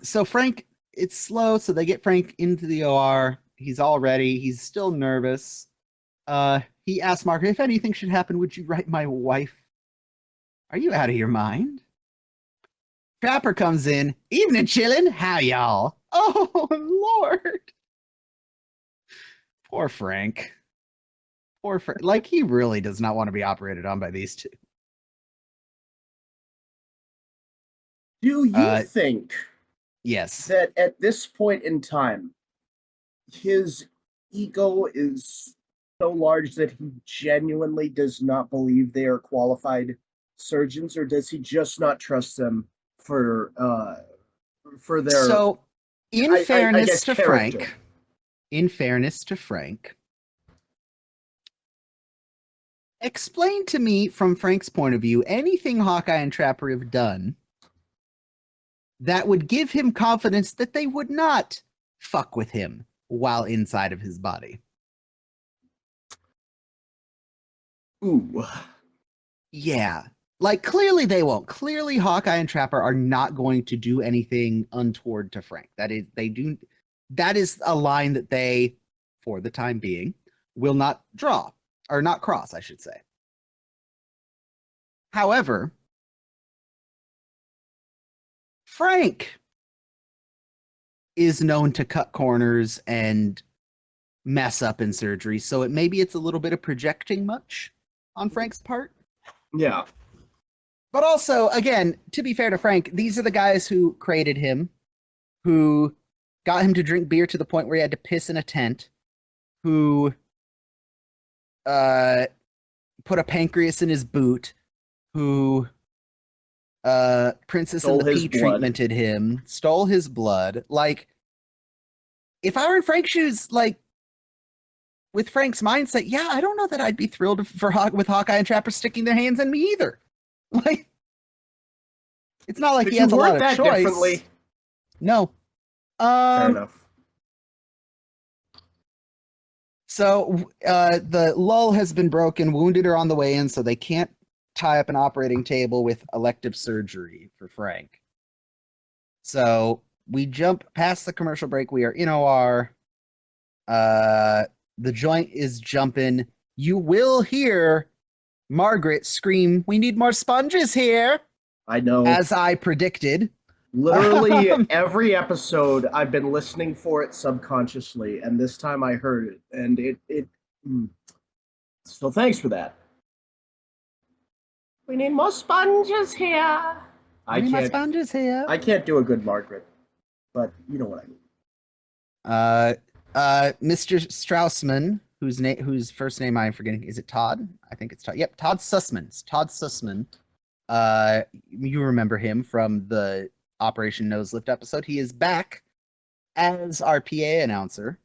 So Frank, it's slow, so they get Frank into the OR. He's all ready. He's still nervous. He asks Margaret, if anything should happen, would you write my wife? Are you out of your mind? Trapper comes in. Evening, chillin'. How y'all? Oh, Lord. Poor Frank. Poor Frank. Like, he really does not want to be operated on by these two. Do you think yes, that at this point in time, his ego is so large that he genuinely does not believe they are qualified surgeons, or does he just not trust them for their? So, in fairness to character. Frank, explain to me from Frank's point of view anything Hawkeye and Trapper have done that would give him confidence that they would not fuck with him while inside of his body. Ooh. Yeah. Like, clearly they won't. Clearly, Hawkeye and Trapper are not going to do anything untoward to Frank. That is a line that they, for the time being, will not draw, or not cross, I should say. However, Frank is known to cut corners and mess up in surgery, so maybe it's a little bit of projecting much on Frank's part. Yeah. But also, again, to be fair to Frank, these are the guys who created him, who got him to drink beer to the point where he had to piss in a tent, who put a pancreas in his boot, who Princess Stole and the his Pea blood. treatmented him, stole his blood. Like, if I were in Frank's shoes, like, with Frank's mindset, yeah, I don't know that I'd be thrilled with Hawkeye and Trapper sticking their hands in me either. Like, it's not like But he has a you lot word of that choice. differently. No. Fair enough. So the lull has been broken. Wounded are on the way in, so they can't tie up an operating table with elective surgery for Frank. So we jump past the commercial break. We are in OR. The joint is jumping. You will hear Margaret scream, "We need more sponges here," I know. as I predicted. Literally every episode, I've been listening for it subconsciously, and this time I heard it, and it. So thanks for that. We need more sponges here. We need more sponges here. I can't do a good Margaret, but you know what I mean. Mr. Straussman, whose first name I'm forgetting, is it Todd? I think it's Todd. Yep, Todd Sussman. It's Todd Sussman. You remember him from the Operation Nose Lift episode. He is back as our PA announcer.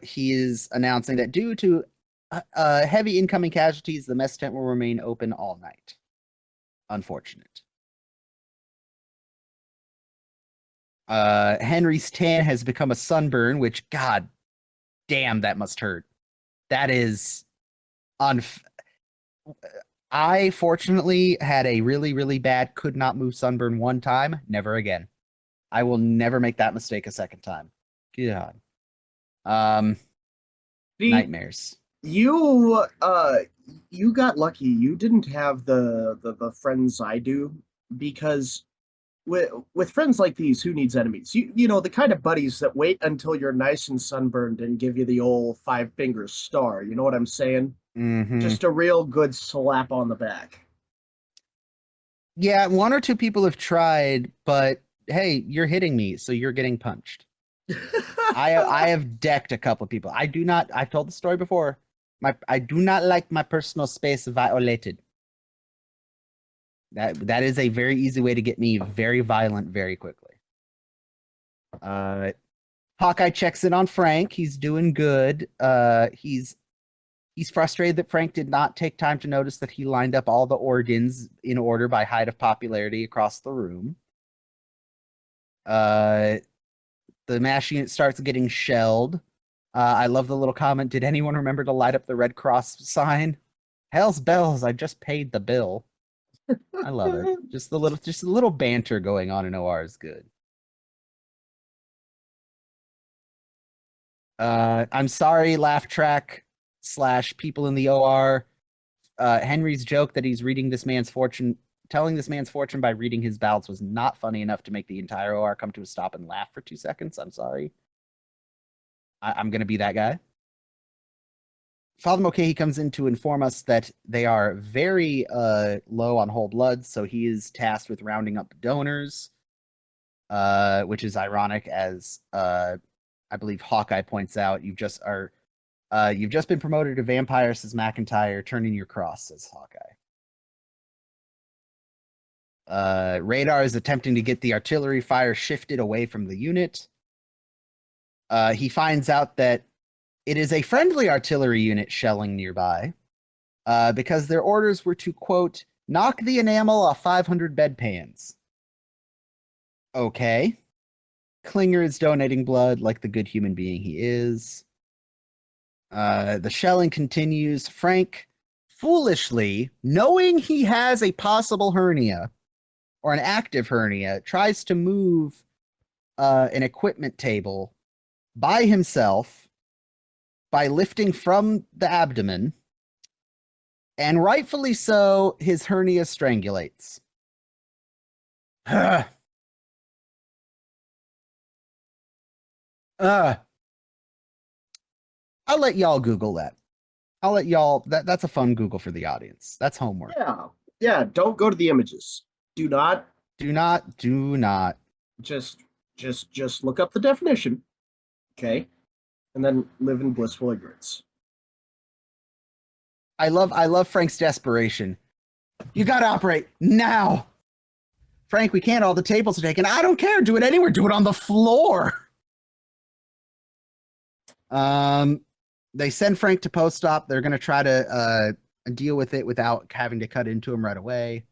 He is announcing that due to heavy incoming casualties, the mess tent will remain open all night. Unfortunate. Henry's tan has become a sunburn, which, god damn, that must hurt. That is I fortunately had a really, really bad could not move sunburn one time. Never again. I will never make that mistake a second time. God. Nightmares. You got lucky. You didn't have the friends I do, because with friends like these, who needs enemies? You know, the kind of buddies that wait until you're nice and sunburned and give you the old 5-finger star. You know what I'm saying? Mm-hmm. Just a real good slap on the back. Yeah, one or two people have tried, but hey, you're hitting me, so you're getting punched. I have decked a couple of people. I've told the story before. I do not like my personal space violated. That is a very easy way to get me very violent very quickly. Hawkeye checks in on Frank. He's doing good. He's frustrated that Frank did not take time to notice that he lined up all the organs in order by height of popularity across the room. The MASH unit starts getting shelled. I love the little comment. Did anyone remember to light up the Red Cross sign? Hell's bells! I just paid the bill. I love it. Just a little banter going on in OR is good. I'm sorry, laugh track / people in the OR. Henry's joke that he's telling this man's fortune by reading his bowels was not funny enough to make the entire OR come to a stop and laugh for 2 seconds. I'm sorry. I'm going to be that guy. Father Mulcahy comes in to inform us that they are very low on whole blood, so he is tasked with rounding up donors, which is ironic, as I believe Hawkeye points out. You've just been promoted to vampire, says McIntyre. Turn in your cross, says Hawkeye. Radar is attempting to get the artillery fire shifted away from the unit. He finds out that it is a friendly artillery unit shelling nearby, because their orders were to, quote, knock the enamel off 500 bedpans. Okay. Klinger is donating blood like the good human being he is. The shelling continues. Frank foolishly, knowing he has a possible hernia or an active hernia, tries to move an equipment table by himself by lifting from the abdomen, and rightfully so, his hernia strangulates. I'll let y'all Google that. I'll let y'all, that's a fun Google for the audience. That's homework. Yeah, don't go to the images. Do not. Just look up the definition, okay? And then live in blissful ignorance. I love Frank's desperation. You gotta operate now. Frank, we can't. All the tables are taken. I don't care. Do it anywhere. Do it on the floor. They send Frank to post-op. They're gonna try to deal with it without having to cut into him right away.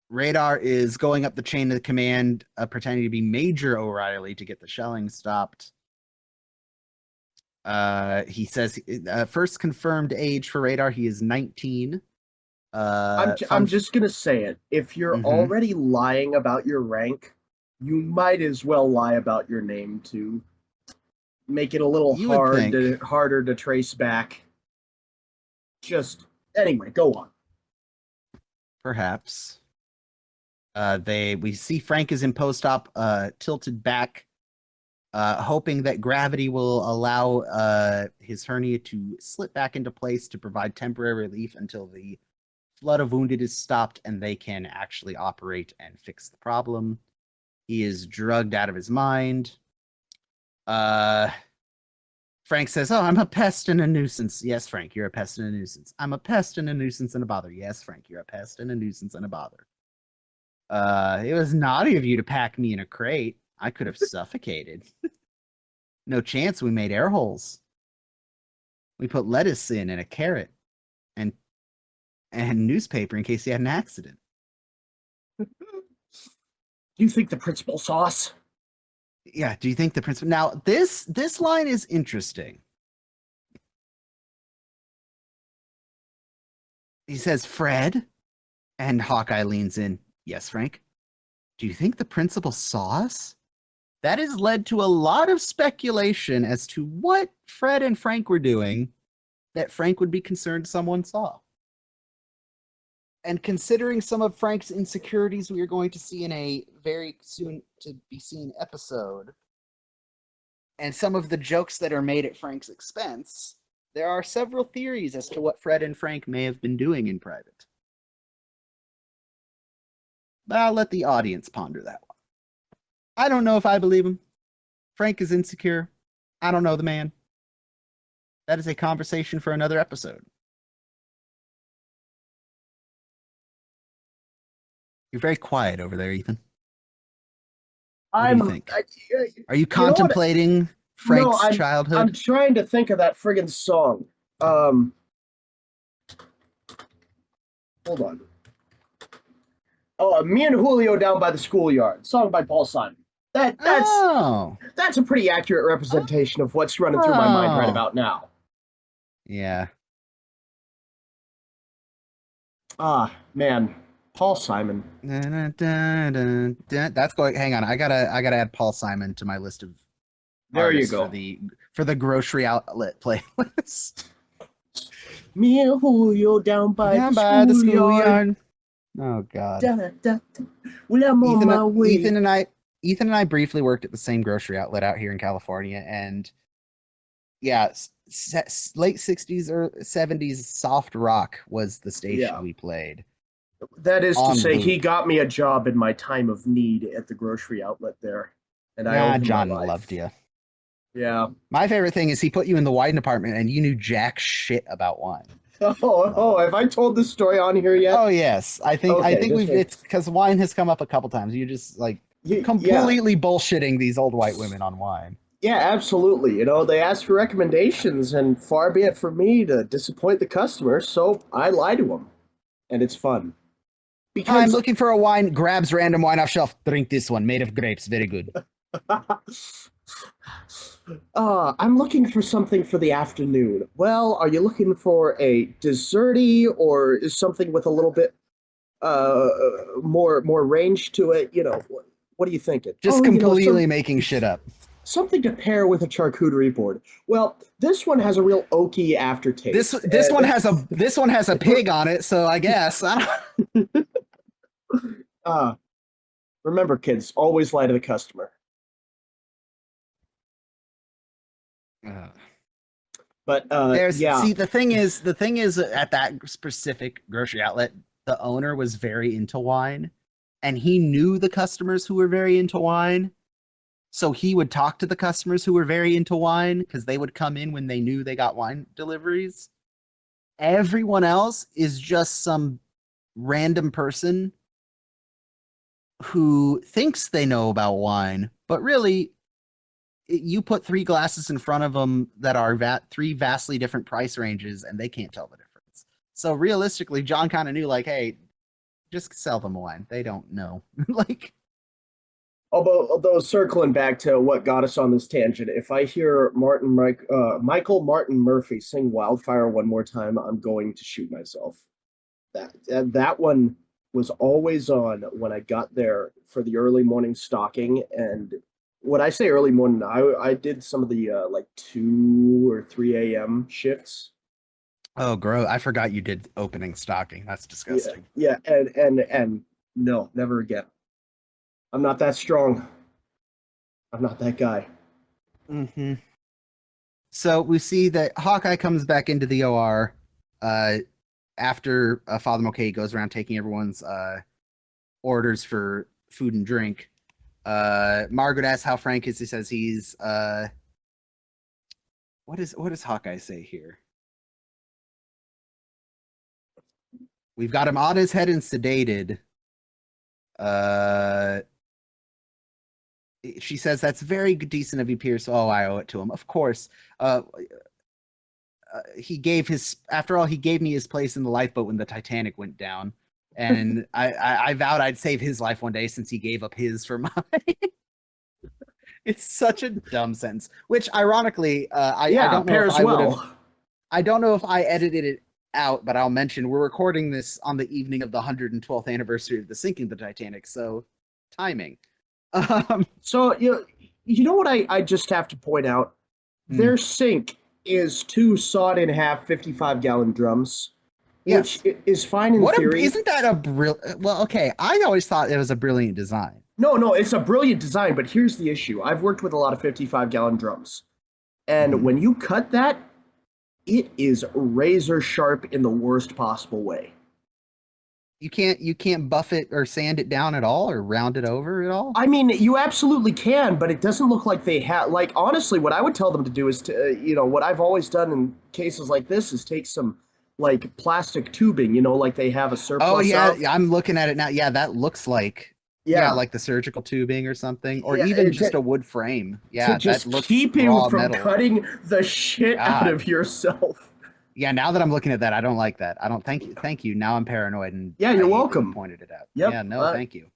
Radar is going up the chain of command, pretending to be Major O'Reilly to get the shelling stopped. He says first confirmed age for Radar, he is 19. I'm just gonna say it. If you're already lying about your rank, you might as well lie about your name too. Make it a little harder to trace back. Just anyway, go on. Perhaps. We see Frank is in post-op, tilted back, hoping that gravity will allow his hernia to slip back into place to provide temporary relief until the flood of wounded is stopped and they can actually operate and fix the problem. He is drugged out of his mind. Frank says, "Oh, I'm a pest and a nuisance." Yes, Frank, you're a pest and a nuisance. I'm a pest and a nuisance and a bother. Yes, Frank, you're a pest and a nuisance and a bother. It was naughty of you to pack me in a crate. I could have suffocated. No chance. We made air holes. We put lettuce in and a carrot and newspaper in case you had an accident. Do you think the principal saw us? Yeah, do you think the principal... Now, this line is interesting. He says, "Fred," and Hawkeye leans in. "Yes, Frank? Do you think the principal saw us?" That has led to a lot of speculation as to what Fred and Frank were doing that Frank would be concerned someone saw. And considering some of Frank's insecurities we are going to see in a very soon to be seen episode, and some of the jokes that are made at Frank's expense, there are several theories as to what Fred and Frank may have been doing in private. But I'll let the audience ponder that one. I don't know if I believe him. Frank is insecure. I don't know the man. That is a conversation for another episode. You're very quiet over there, Ethan. What do you think? Are you contemplating Frank's childhood? I'm trying to think of that friggin' song. Hold on. Oh, Me and Julio Down by the Schoolyard, song by Paul Simon. That's a pretty accurate representation of what's running through my mind right about now. Yeah. Man. Paul Simon. That's going. Hang on, I gotta add Paul Simon to my list of. There you go. For the grocery outlet playlist. Me and Julio down by the schoolyard. Oh God. Well, I'm on my way. Ethan and I briefly worked at the same grocery outlet out here in California, and yeah, late '60s or '70s soft rock was the station we played. That is to say, he got me a job in my time of need at the grocery outlet there. And John loved you. Yeah. My favorite thing is he put you in the wine department and you knew jack shit about wine. Oh, have I told this story on here yet? Oh, yes. I think it's because wine has come up a couple times. You just completely bullshitting these old white women on wine. Yeah, absolutely. You know, they ask for recommendations, and far be it from me to disappoint the customer, so I lie to them. And it's fun. Because I'm looking for a wine, grabs random wine off shelf, drink this one, made of grapes, very good. I'm looking for something for the afternoon. Well, are you looking for a desserty or is something with a little bit uh more range to it? What are you thinking? Just Oh, completely making shit up. something to pair with a charcuterie board. Well, this one has a real oaky This aftertaste. this one has a pig on it, so I guess I don't. uh remember, kids, always lie to the customer. But There's yeah. see the thing is at that specific grocery outlet, the owner was very into wine, and he knew the customers who were very into wine. So he would talk to the customers who were very into wine because they would come in when they knew they got wine deliveries. Everyone else is just some random person who thinks they know about wine, but really, you put three glasses in front of them that are three vastly different price ranges, and they can't tell the difference. So realistically, John kind of knew, like, hey, just sell them wine. They don't know. Like, Although circling back to what got us on this tangent, if I hear Michael Martin Murphy sing "Wildfire" one more time, I'm going to shoot myself. That one was always on when I got there for the early morning stalking. And when I say early morning, I did some of the like 2 or 3 a.m. shifts. oh, gross! I forgot you did opening stocking. That's Yeah, disgusting. yeah, and no, never again. I'm not that strong. I'm not that guy. Mm-hmm. So we see that Hawkeye comes back into the OR uh, after Father Mulcahy goes around taking everyone's orders for food and drink. Margaret asks how Frank is. He says he's what does Hawkeye say here? We've got him on his head and sedated. Uh, she says that's very decent of you, Pierce. Oh, I owe it to him, of course. He gave his after all. He gave me his place in the lifeboat when the Titanic went down, and I vowed I'd save his life one day since he gave up his for mine. It's such a dumb sentence. Which, ironically, I don't know if pairs I would have. well. I don't know if I edited it out, but I'll mention we're recording this on the evening of the 112th anniversary of the sinking of the Titanic, so timing. So you know what I just have to point out? Hmm. Their sink is two sawed in half 55-gallon drums, which Yes. is fine in What a theory. isn't that a brilliant? Well, okay. I always thought it was a brilliant design. No, it's a brilliant design, but here's the issue. I've worked with a lot of 55-gallon drums. And Mhm. when you cut that, it is razor sharp in the worst possible way. You can't buff it or sand it down at all or round it over at all. I mean, you absolutely can, but it doesn't look like they have. Like, honestly, what I would tell them to do is to, what I've always done in cases like this is take some, like, plastic tubing, like they have a Oh surplus yeah, of. yeah, I'm looking at it now. Yeah, that looks like Yeah. like the surgical tubing or something, or Yeah. even just a wood frame. To Yeah, that just looks keep you raw from metal. cutting the shit out God. of yourself. Yeah, now that I'm looking at that, I don't like that. I don't thank you. Thank you. Now I'm paranoid and Yeah, I you're hate that you welcome. pointed it out. Yep. Yeah, no, thank you.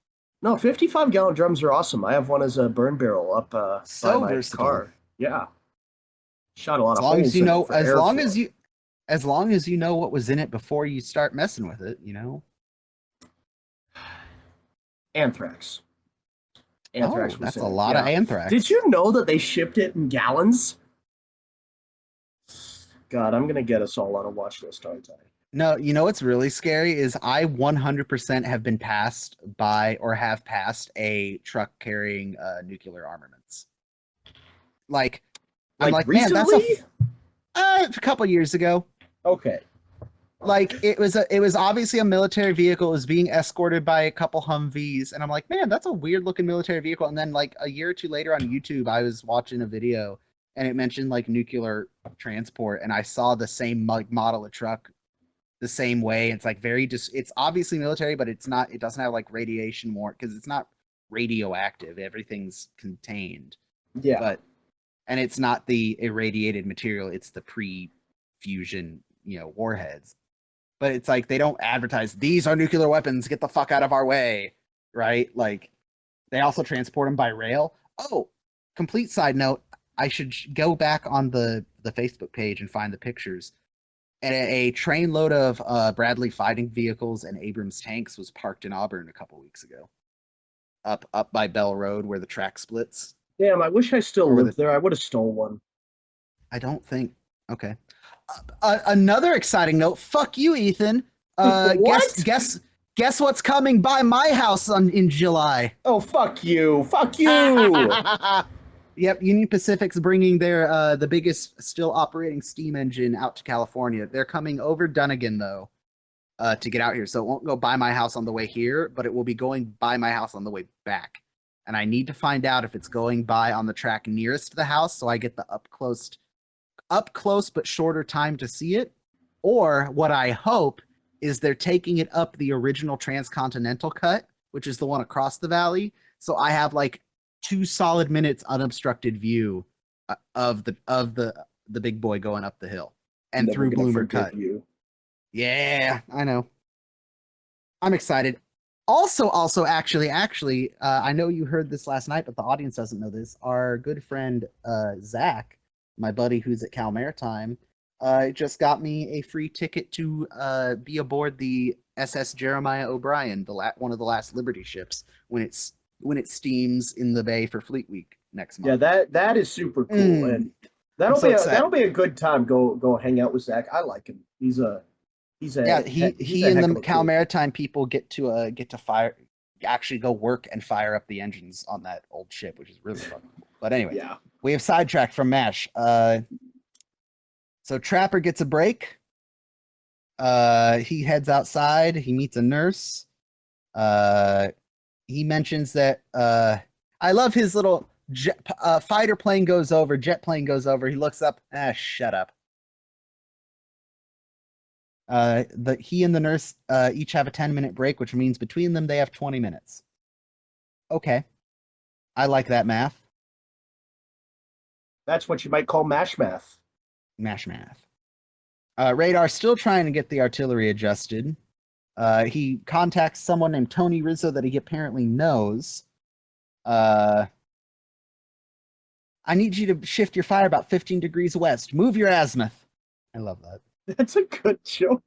No, 55-gallon drums are awesome. I have one as a burn barrel up by So my versatile. car. Yeah. Shot a lot As of long as holes you in it know, for airflow. as long as you know what was in it before you start messing with it. Anthrax. Oh, Anthrax was that's in a it. lot of Yeah. Did anthrax. you know that they shipped it in gallons? God, I'm gonna get us all on a watch list, aren't I? No, you know what's really scary is I 100% have been passed by or have passed a truck carrying nuclear armaments. Like, I'm Like like, man, recently? a couple years ago. Okay. Like it was obviously a military vehicle. It was being escorted by a couple Humvees, and I'm like, man, that's a weird looking military vehicle. And then like a year or two later on YouTube, I was watching a video, and it mentioned like nuclear transport, and I saw the same like model of truck the same way. It's like very just it's obviously military, but it's not. It doesn't have like radiation warrant because it's not radioactive. Everything's contained, Yeah. but and it's not the irradiated material. It's the pre-fusion warheads, but it's like they don't advertise these are nuclear weapons, get the fuck out of our way, right? Like they also transport them by rail. Oh, complete side note, I should go back on the Facebook page and find the pictures. And a train load of Bradley fighting vehicles and Abrams tanks was parked in Auburn a couple weeks ago, up by Bell Road where the track splits. Damn, I wish I still Or lived there. I would have stole one. I don't think. Okay. Another exciting note. Fuck you, Ethan. What? Guess what's coming by my house in July. Oh, fuck you. Fuck you. Yep, Union Pacific's bringing their the biggest still operating steam engine out to California. They're coming over Dunnigan though, to get out here. So it won't go by my house on the way here, but it will be going by my house on the way back. And I need to find out if it's going by on the track nearest to the house, so I get the up close but shorter time to see it, or what I hope is they're taking it up the original transcontinental cut, which is the one across the valley. So I have like 2 solid minutes unobstructed view of the big boy going up the hill and Never through gonna Bloomer forgive Cut. you. Yeah, I know. I'm excited. Also, actually, I know you heard this last night, but the audience doesn't know this. Our good friend Zach, my buddy who's at Cal Maritime, just got me a free ticket to be aboard the SS Jeremiah O'Brien, one of the last Liberty ships, when it steams in the bay for Fleet Week next month. Yeah, that is super cool, and that'll be a good time. Go hang out with Zach. I like him. He and the Cal Maritime people get to actually go work and fire up the engines on that old ship, which is really fun. But anyway, yeah, we have sidetracked from MASH. So Trapper gets a break. He heads outside. He meets a nurse. He mentions that I love his little fighter plane goes over, jet plane goes over. He looks up. Shut up. He and the nurse each have a 10-minute break, which means between them they have 20 minutes. Okay. I like that math. That's what you might call MASH math. MASH math. Radar's still trying to get the artillery adjusted. He contacts someone named Tony Rizzo that he apparently knows. I need you to shift your fire about 15 degrees west. Move your azimuth. I love that. That's a good joke.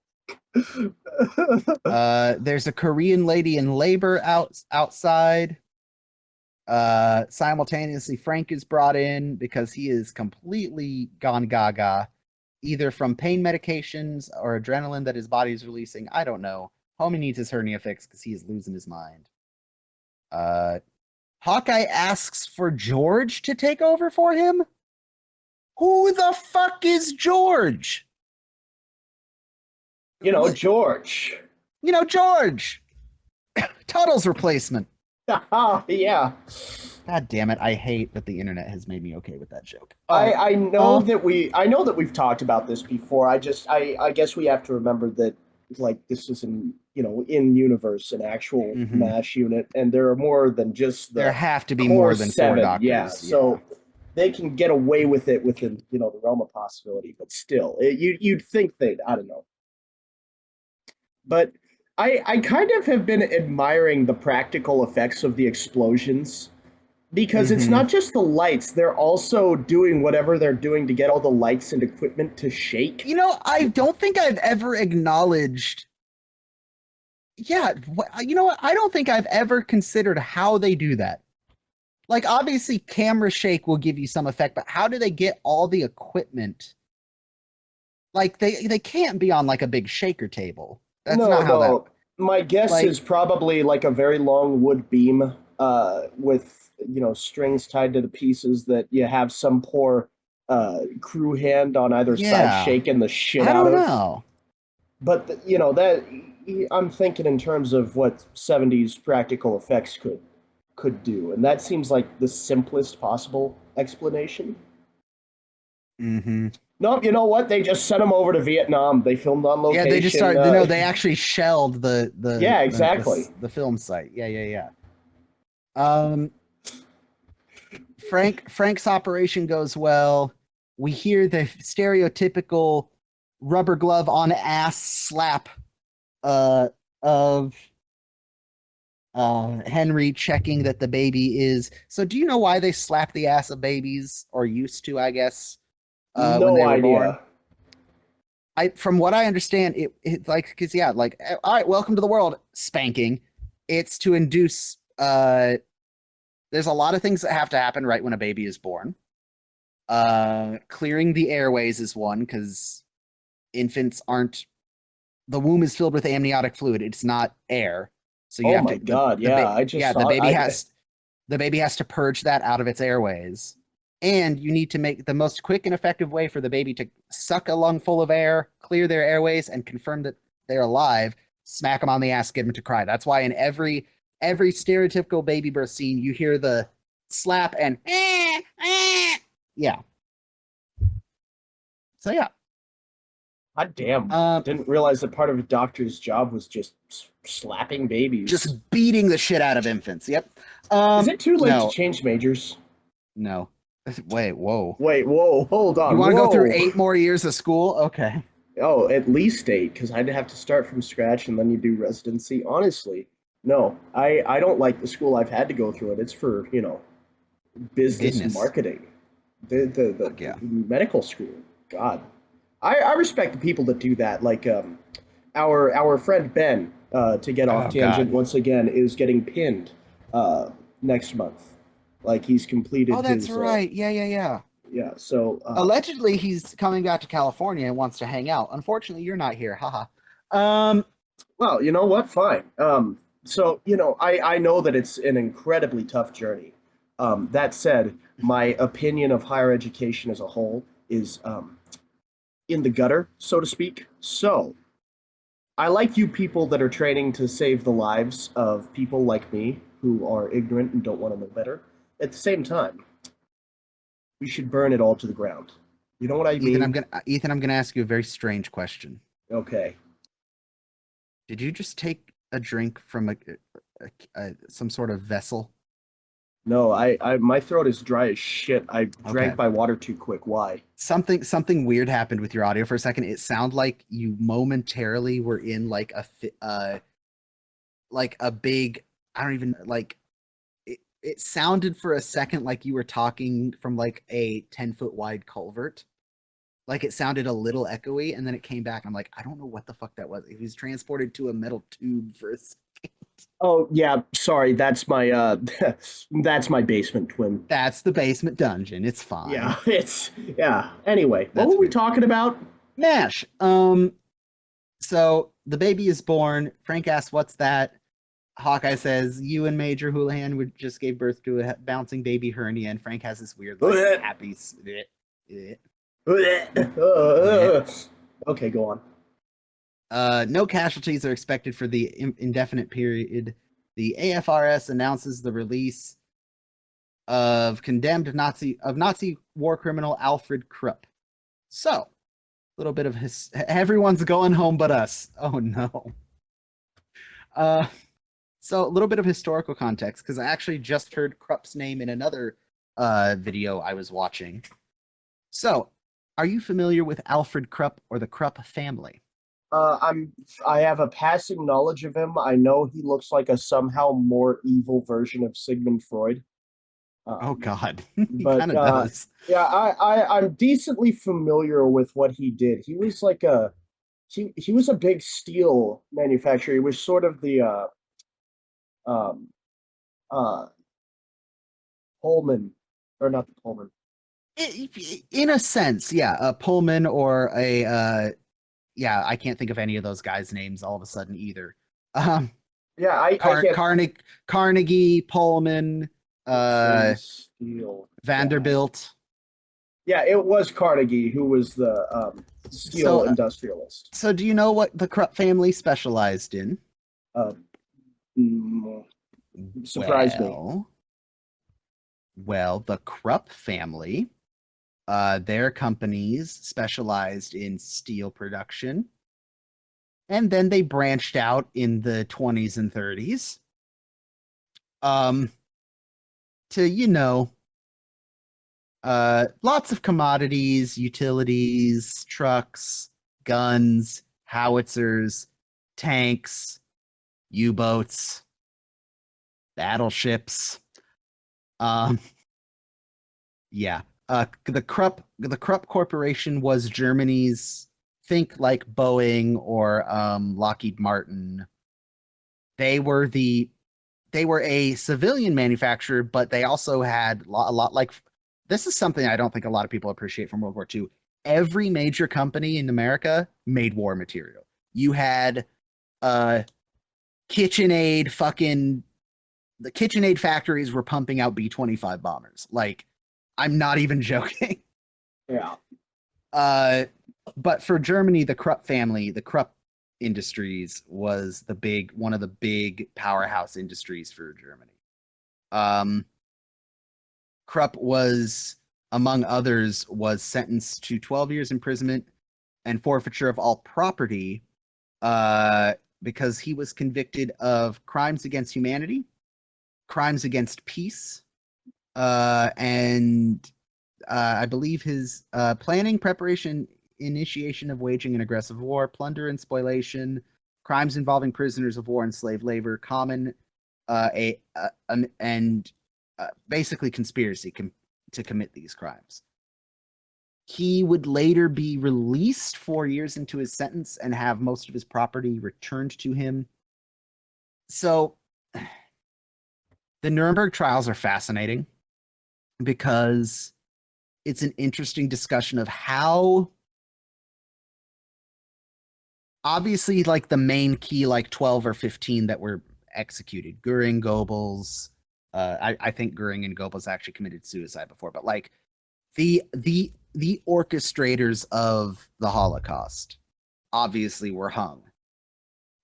There's a Korean lady in labor outside. Simultaneously, Frank is brought in because he is completely gone gaga, either from pain medications or adrenaline that his body is releasing. I don't know. Homie needs his hernia fixed because he is losing his mind. Hawkeye asks for George to take over for him? Who the fuck is George? George. George. Tuttle's replacement. Yeah. God damn it! I hate that the internet has made me okay with that joke. I know that we've talked about this before. I guess we have to remember that this is in universe an actual MASH unit, and there are more than just there have to be more than 7. 4 doctors. Yeah, so they can get away with it within the realm of possibility, but still, you'd think they'd, I don't know. But I kind of have been admiring the practical effects of the explosions, because it's not just the lights. They're also doing whatever they're doing to get all the lights and equipment to shake. I don't think I've ever acknowledged... Yeah, you know what? I don't think I've ever considered how they do that. Like, obviously, camera shake will give you some effect, but how do they get all the equipment? Like, they can't be on, like, a big shaker table. That's not how that... My guess is probably like a very long wood beam with strings tied to the pieces that you have some poor crew hand on either side shaking the shit out of. I don't know. But that I'm thinking in terms of what 70s practical effects could do, and that seems like the simplest possible explanation. No, you know what? They just sent them over to Vietnam. They filmed on location. Yeah, they just started. They actually shelled the exactly the film site. Yeah. Frank's operation goes well. We hear the stereotypical rubber glove on ass slap of Henry checking that the baby is. So, do you know why they slap the ass of babies, or used to, I guess, when No they were born? idea. From what I understand, it like because yeah, like all right, welcome to the world, spanking. It's to induce. There's a lot of things that have to happen right when a baby is born. Clearing the airways is one because infants aren't. The womb is filled with amniotic fluid. It's not air, so you Oh have my to God. the Yeah, I just yeah saw. the baby has to purge that out of its airways. And you need to make the most quick and effective way for the baby to suck a lung full of air, clear their airways, and confirm that they're alive. Smack them on the ass, get them to cry. That's why in every stereotypical baby birth scene, you hear the slap and yeah. So yeah, God damn. um, Didn't realize that part of a doctor's job was just slapping babies. just beating the shit out of infants. Yep. Is it too late to No, change majors? no. Wait, whoa. Wait, whoa, hold You on, want to go through whoa. 8 more years of school? Okay. Oh, at least 8, because I'd have to start from scratch and then you do residency. Honestly, no, I don't like the school I've had to go through it. It's for, business and Goodness. marketing. The Fuck yeah. medical school. God. I respect the people that do that. Like our friend Ben, to get off Oh tangent God. once again, is getting pinned uh, next month. Like he's Oh, completed that's his right. Yeah, yeah, yeah. yeah. So Allegedly, he's coming back to California and wants to hang out. Unfortunately, you're not here. Haha. Um, well, you know what? Fine. So I know that it's an incredibly tough journey. That said, my opinion of higher education as a whole is in the gutter, so to speak. So I like you people that are training to save the lives of people like me who are ignorant and don't want to know better. At the same time, we should burn it all to the ground. You know what I Ethan, mean? I'm gonna ask you a very strange question. Okay. Did you just take a drink from some sort of vessel? No, my throat is dry as shit. I Okay. drank my water too quick. Why? Something weird happened with your audio for a second. It sounded like you momentarily were in like a big, I don't even like it sounded for a second like you were talking from like a 10-foot wide culvert. Like it sounded a little echoey, and then it came back. I'm like, I don't know what the fuck that was. He was transported to a metal tube for a Oh yeah, sorry. That's my that's my basement twin. That's the basement dungeon. It's fine. Yeah, it's yeah. Anyway, what That's were we weird. talking about? Nash. So the baby is born. Frank asks, "What's that?" Hawkeye says, "You and Major Houlihan would just gave birth to a bouncing baby hernia." And Frank has this weird, like, happy. Okay, go on. No casualties are expected for the indefinite period. The AFRS announces the release of condemned Nazi war criminal Alfred Krupp. So, a little bit of everyone's going home but us. Oh no. Uh, so a little bit of historical context because I actually just heard Krupp's name in another video I was watching. So, are you familiar with Alfred Krupp or the Krupp family? I have a passing knowledge of him. I know he looks like a somehow more evil version of Sigmund Freud. Oh Um, God, he but kind of does. yeah, I'm decently familiar with what he did. He was like he was a big steel manufacturer. He was sort of the um uh Pullman or not the Pullman. In a sense, yeah, a Pullman or a yeah, I can't think of any of those guys' names all of a sudden either. Um, Yeah, I can't. Carnegie, Pullman, Steel guy. Vanderbilt. Yeah, it was Carnegie who was the steel So, industrialist. so do you know what the Krupp family specialized in? Uh, mm, Surprise me. Well, well, the Krupp family, their companies specialized in steel production, and then they branched out in the 20s and 30s, um, to lots of commodities, utilities, trucks, guns, howitzers, tanks, U-boats. battleships. Um, yeah. The Krupp Corporation was Germany's, think like Boeing or Lockheed Martin. They were a civilian manufacturer, but they also had a lot like this is something I don't think a lot of people appreciate from World War II. Every major company in America made war material. You had KitchenAid fucking the KitchenAid factories were pumping out B-25 bombers. Like, I'm not even joking. Yeah. But for Germany, the Krupp family, the Krupp Industries was one of the big powerhouse industries for Germany. Krupp was, among others, was sentenced to 12 years imprisonment and forfeiture of all property because he was convicted of crimes against humanity, crimes against peace, and I believe his planning, preparation, initiation of waging an aggressive war, plunder and spoliation, crimes involving prisoners of war and slave labor, basically conspiracy to commit these crimes. He would later be released 4 years into his sentence and have most of his property returned to him. So the Nuremberg trials are fascinating because it's an interesting discussion of how obviously like the main key like 12 or 15 that were executed, Goering, Goebbels, I think Goering and Goebbels actually committed suicide before, but like the orchestrators of the Holocaust obviously were hung.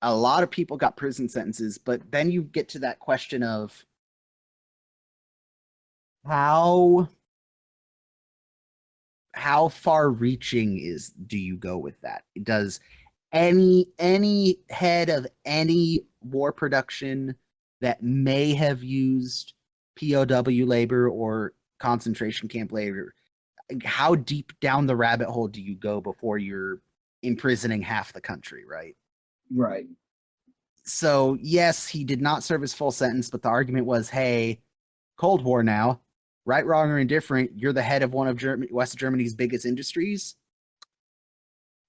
A lot of people got prison sentences, but then you get to that question of how far reaching do you go with that? Does any head of any war production that may have used POW labor or concentration camp labor, how deep down the rabbit hole do you go before you're imprisoning half the country, right? Right. So yes, he did not serve his full sentence, but the argument was, hey, Cold War now, right, wrong, or indifferent, you're the head of one of West Germany's biggest industries,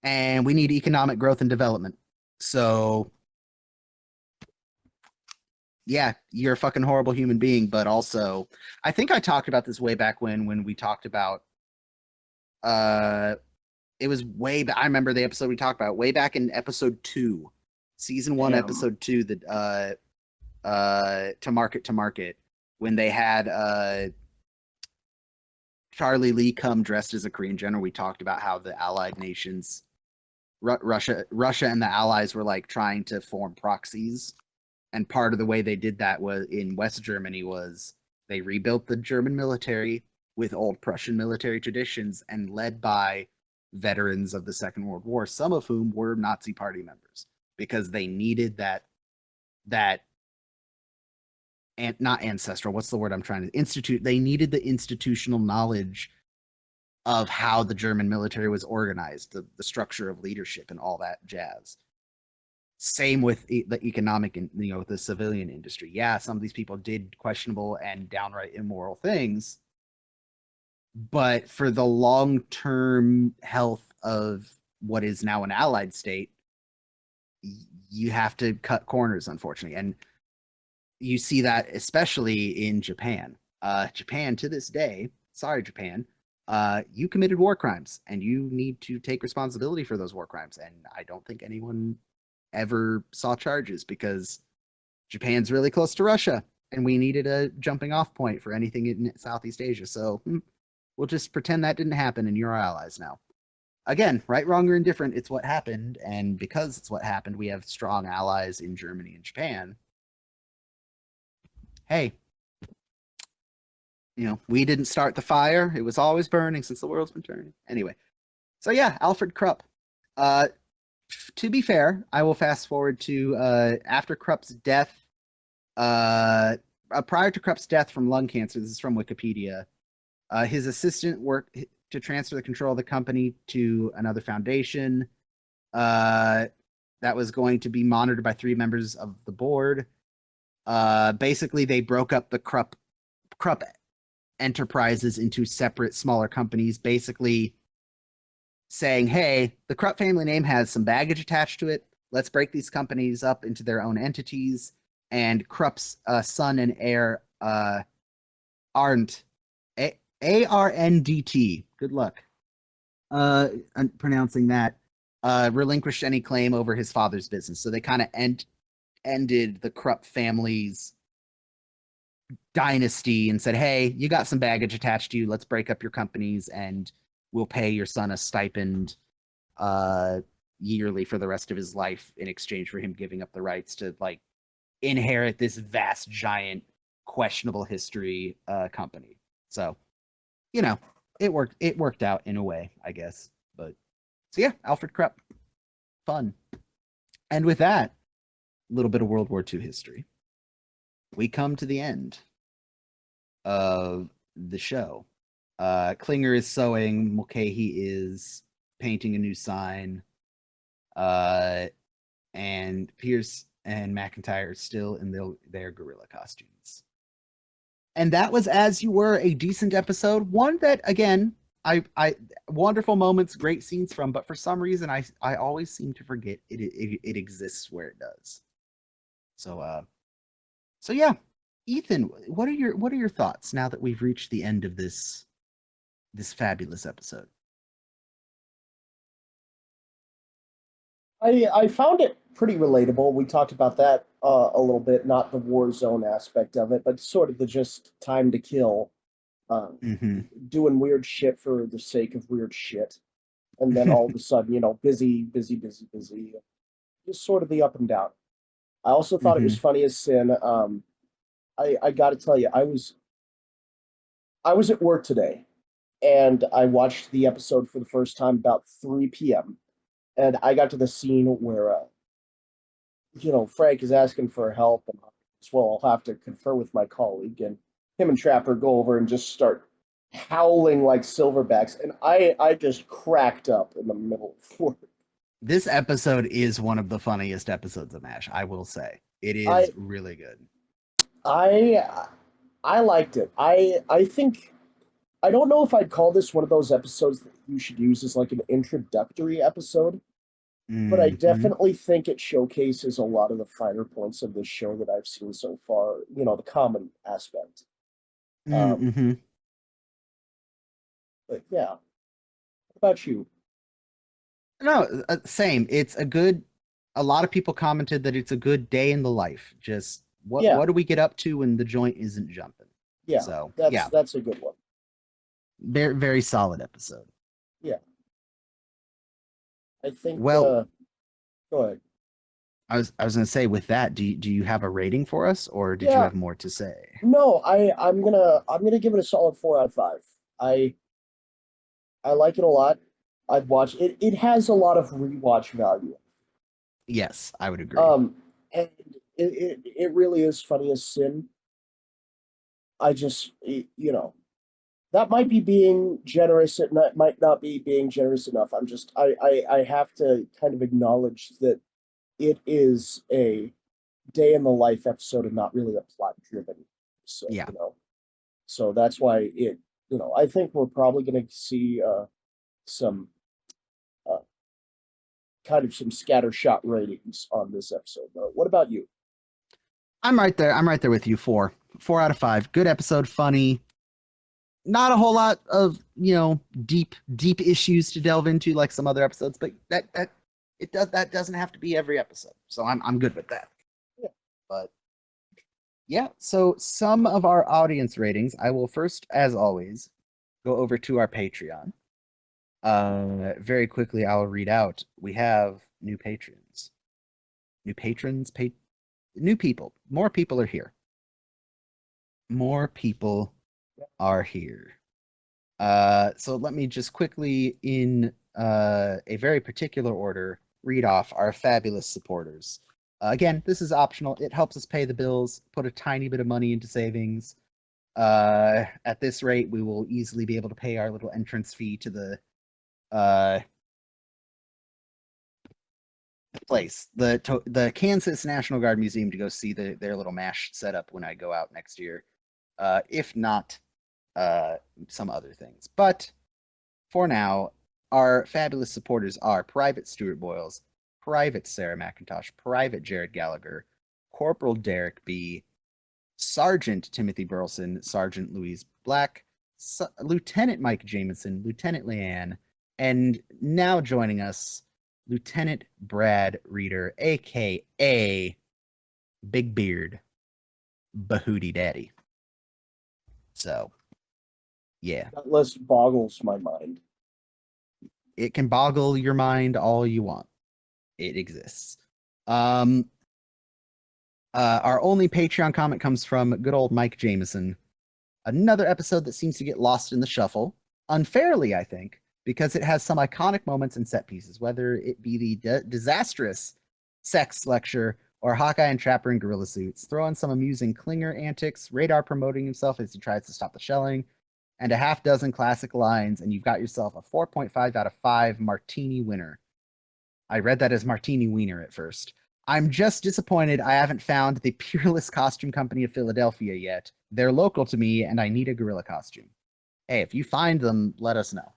and we need economic growth and development. So yeah, you're a fucking horrible human being, but also I think I talked about this way back when we talked about it was way back. I remember the episode we talked about way back in episode 2, season 1, episode 2, that to market when they had Charlie Lee come dressed as a Korean general. We talked about how the Allied nations, Russia and the Allies were like trying to form proxies, and part of the way they did that was in West Germany was they rebuilt the German military with old Prussian military traditions and led by veterans of the Second World War, some of whom were Nazi Party members, because they needed that and not ancestral, what's the word I'm trying to institute? They needed the institutional knowledge of how the German military was organized, the structure of leadership and all that jazz. Same with the economic and the civilian industry. Yeah, some of these people did questionable and downright immoral things, but for the long-term health of what is now an allied state, you have to cut corners, unfortunately. And you see that especially in Japan. Japan to this day, sorry, Japan, you committed war crimes and you need to take responsibility for those war crimes. And I don't think anyone ever saw charges because Japan's really close to Russia and we needed a jumping off point for anything in Southeast Asia. So we'll just pretend that didn't happen and you're our allies now. Again, right, wrong, or indifferent, it's what happened. And because it's what happened, we have strong allies in Germany and Japan. Hey, we didn't start the fire. It was always burning since the world's been turning. Anyway, so yeah, Alfred Krupp. To be fair, I will fast forward to after Krupp's death. Prior to Krupp's death from lung cancer, this is from Wikipedia, his assistant worked to transfer the control of the company to another foundation that was going to be monitored by 3 members of the board. Basically, they broke up the Krupp enterprises into separate, smaller companies, basically saying, hey, the Krupp family name has some baggage attached to it. Let's break these companies up into their own entities. And Krupp's son and heir, Arndt, ARNDT, good luck pronouncing that, relinquished any claim over his father's business. So they kind of ended the Krupp family's dynasty and said, hey, you got some baggage attached to you. Let's break up your companies and we'll pay your son a stipend yearly for the rest of his life in exchange for him giving up the rights to like inherit this vast, giant, questionable history company. So, you know, it worked out in a way, I guess. But so yeah, Alfred Krupp. Fun. And with that, a little bit of World War II history. We come to the end of the show. Klinger is sewing, Mulcahy is painting a new sign, and Pierce and McIntyre are still in their gorilla costumes. And that was As You Were, a decent episode. One that, again, I wonderful moments, great scenes from, but for some reason I always seem to forget it exists where it does. So yeah, Ethan, what are your thoughts now that we've reached the end of this fabulous episode? I found it pretty relatable. We talked about that a little bit, not the war zone aspect of it, but sort of the just time to kill, doing weird shit for the sake of weird shit, and then all of a sudden, busy, busy, busy, busy, just sort of the up and down. I also thought it was funny as sin. I got to tell you, I was at work today, and I watched the episode for the first time about 3 p.m. And I got to the scene where, Frank is asking for help, and as well, I'll have to confer with my colleague, and him and Trapper go over and just start howling like silverbacks, and I just cracked up in the middle of work. This episode is one of the funniest episodes of MASH, I will say. It is really good. I liked it. I think I don't know if I'd call this one of those episodes that you should use as like an introductory episode, but I definitely think it showcases a lot of the finer points of this show that I've seen so far. The comedy aspect. But yeah, what about you? No, same. It's a lot of people commented that it's a good day in the life. Just what do we get up to when the joint isn't jumping? Yeah, so that's a good one. Very, very solid episode. Yeah. I think well go ahead. I was gonna say, with that, do you have a rating for us, or did you have more to say? No, I'm gonna give it a solid 4 out of 5. I like it a lot. I'd watch it. It has a lot of rewatch value. Yes, I would agree. And it really is funny as sin. I just that might be being generous. It might not be being generous enough. I have to kind of acknowledge that it is a day in the life episode and not really a plot driven. So, so that's why I think we're probably going to see some kind of some scattershot ratings on this episode. What about you? I'm right there. I'm right there with you. 4 out of 5. Good episode. Funny. Not a whole lot of deep issues to delve into like some other episodes, but that doesn't have to be every episode. So I'm good with that. Yeah. But yeah, so some of our audience ratings, I will first, as always, go over to our Patreon. Very quickly, I'll read out. We have new patrons. New patrons, new people. More people are here. More people are here. So let me just quickly, in a very particular order, read off our fabulous supporters. Again, this is optional. It helps us pay the bills, put a tiny bit of money into savings. At this rate, we will easily be able to pay our little entrance fee to the place, the Kansas National Guard Museum, to go see their little MASH setup when I go out next year. If not some other things. But for now, our fabulous supporters are Private Stuart Boyles, Private Sarah McIntosh, Private Jared Gallagher, Corporal Derek B., Sergeant Timothy Burleson, Sergeant Louise Black, Lieutenant Mike Jameson, Lieutenant Leanne, and now joining us, Lieutenant Brad Reeder, aka Big Beard, Bahooty Daddy. So, yeah. That list boggles my mind. It can boggle your mind all you want. It exists. Our only Patreon comment comes from good old Mike Jameson. Another episode that seems to get lost in the shuffle, unfairly, I think, because it has some iconic moments and set pieces, whether it be the disastrous sex lecture or Hawkeye and Trapper in gorilla suits. Throw in some amusing Klinger antics, Radar promoting himself as he tries to stop the shelling, and a half dozen classic lines, and you've got yourself a 4.5 out of 5 martini winner. I read that as martini wiener at first. I'm just disappointed I haven't found the Peerless Costume Company of Philadelphia yet. They're local to me, and I need a gorilla costume. Hey, if you find them, let us know.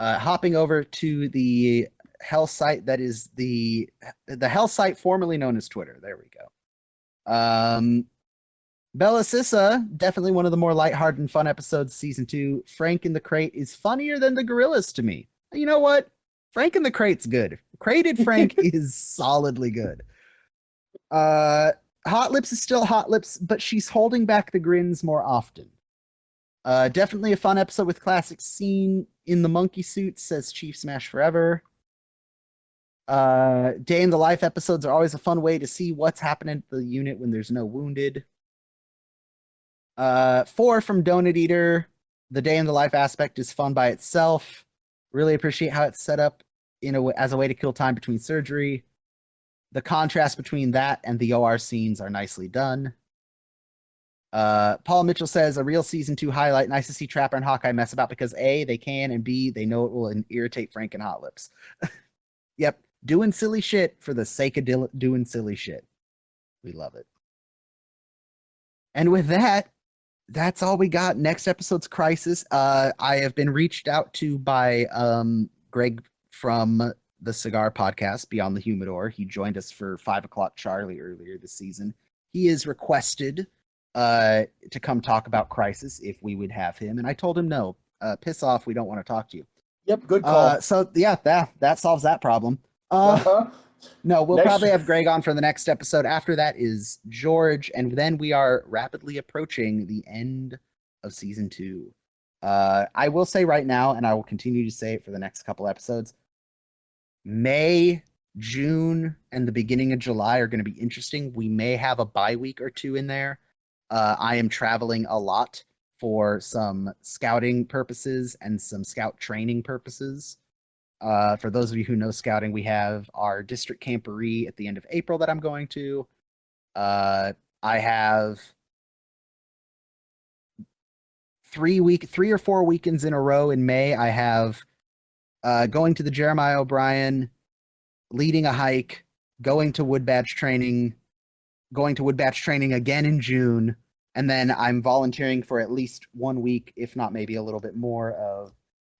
Hopping over to the hell site that is the hell site formerly known as Twitter. There we go. Bella Sissa, definitely one of the more lighthearted and fun episodes of season 2. Frank in the Crate is funnier than the gorillas to me. You know what? Frank in the Crate's good. Crated Frank is solidly good. Hot Lips is still Hot Lips, but she's holding back the grins more often. Definitely a fun episode with classic scene in the monkey suit, says Chief Smash Forever. Day in the Life episodes are always a fun way to see what's happening to the unit when there's no wounded. 4 from Donut Eater. The Day in the Life aspect is fun by itself. Really appreciate how it's set up as a way to kill time between surgery. The contrast between that and the OR scenes are nicely done. Paul Mitchell says, a real season 2 highlight. Nice to see Trapper and Hawkeye mess about because A, they can, and B, they know it will irritate Frank and Hot Lips. Yep. Doing silly shit for the sake of doing silly shit. We love it. And with that, that's all we got. Next episode's Crisis. I have been reached out to by Greg from the Cigar Podcast, Beyond the Humidor. He joined us for 5 o'clock Charlie earlier this season. He is requested to come talk about Crisis if we would have him. And I told him no. Piss off. We don't want to talk to you. Yep, good call. So yeah, that solves that problem. No, we'll probably have Greg on for the next episode. After that is George, and then we are rapidly approaching the end of season 2. I will say right now, and I will continue to say it for the next couple episodes, May, June, and the beginning of July are going to be interesting. We may have a bye week or 2 in there. I am traveling a lot for some scouting purposes and some scout training purposes. For those of you who know scouting, we have our district camporee at the end of April that I'm going to. I have 3 or 4 weekends in a row in May. I have going to the Jeremiah O'Brien, leading a hike, going to wood batch training again in June, and then I'm volunteering for at least 1 week, if not maybe a little bit more, of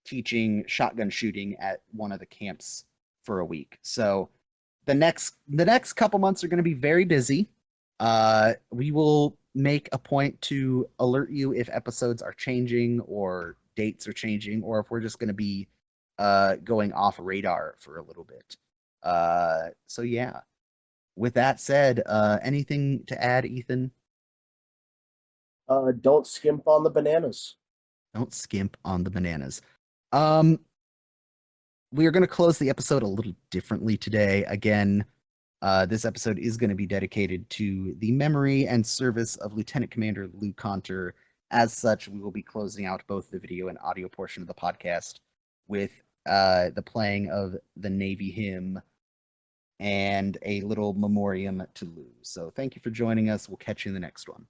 teaching shotgun shooting at one of the camps for a week. So the next couple months are going to be very busy. We will make a point to alert you if episodes are changing or dates are changing, or if we're just going to be going off radar for a little bit. So yeah, with that said, anything to add, Ethan? Don't skimp on the bananas. Don't skimp on the bananas. We are going to close the episode a little differently today. Again, this episode is going to be dedicated to the memory and service of Lieutenant Commander Lou Conter. As such, we will be closing out both the video and audio portion of the podcast with the playing of the Navy hymn and a little memoriam to Lou. So thank you for joining us. We'll catch you in the next one.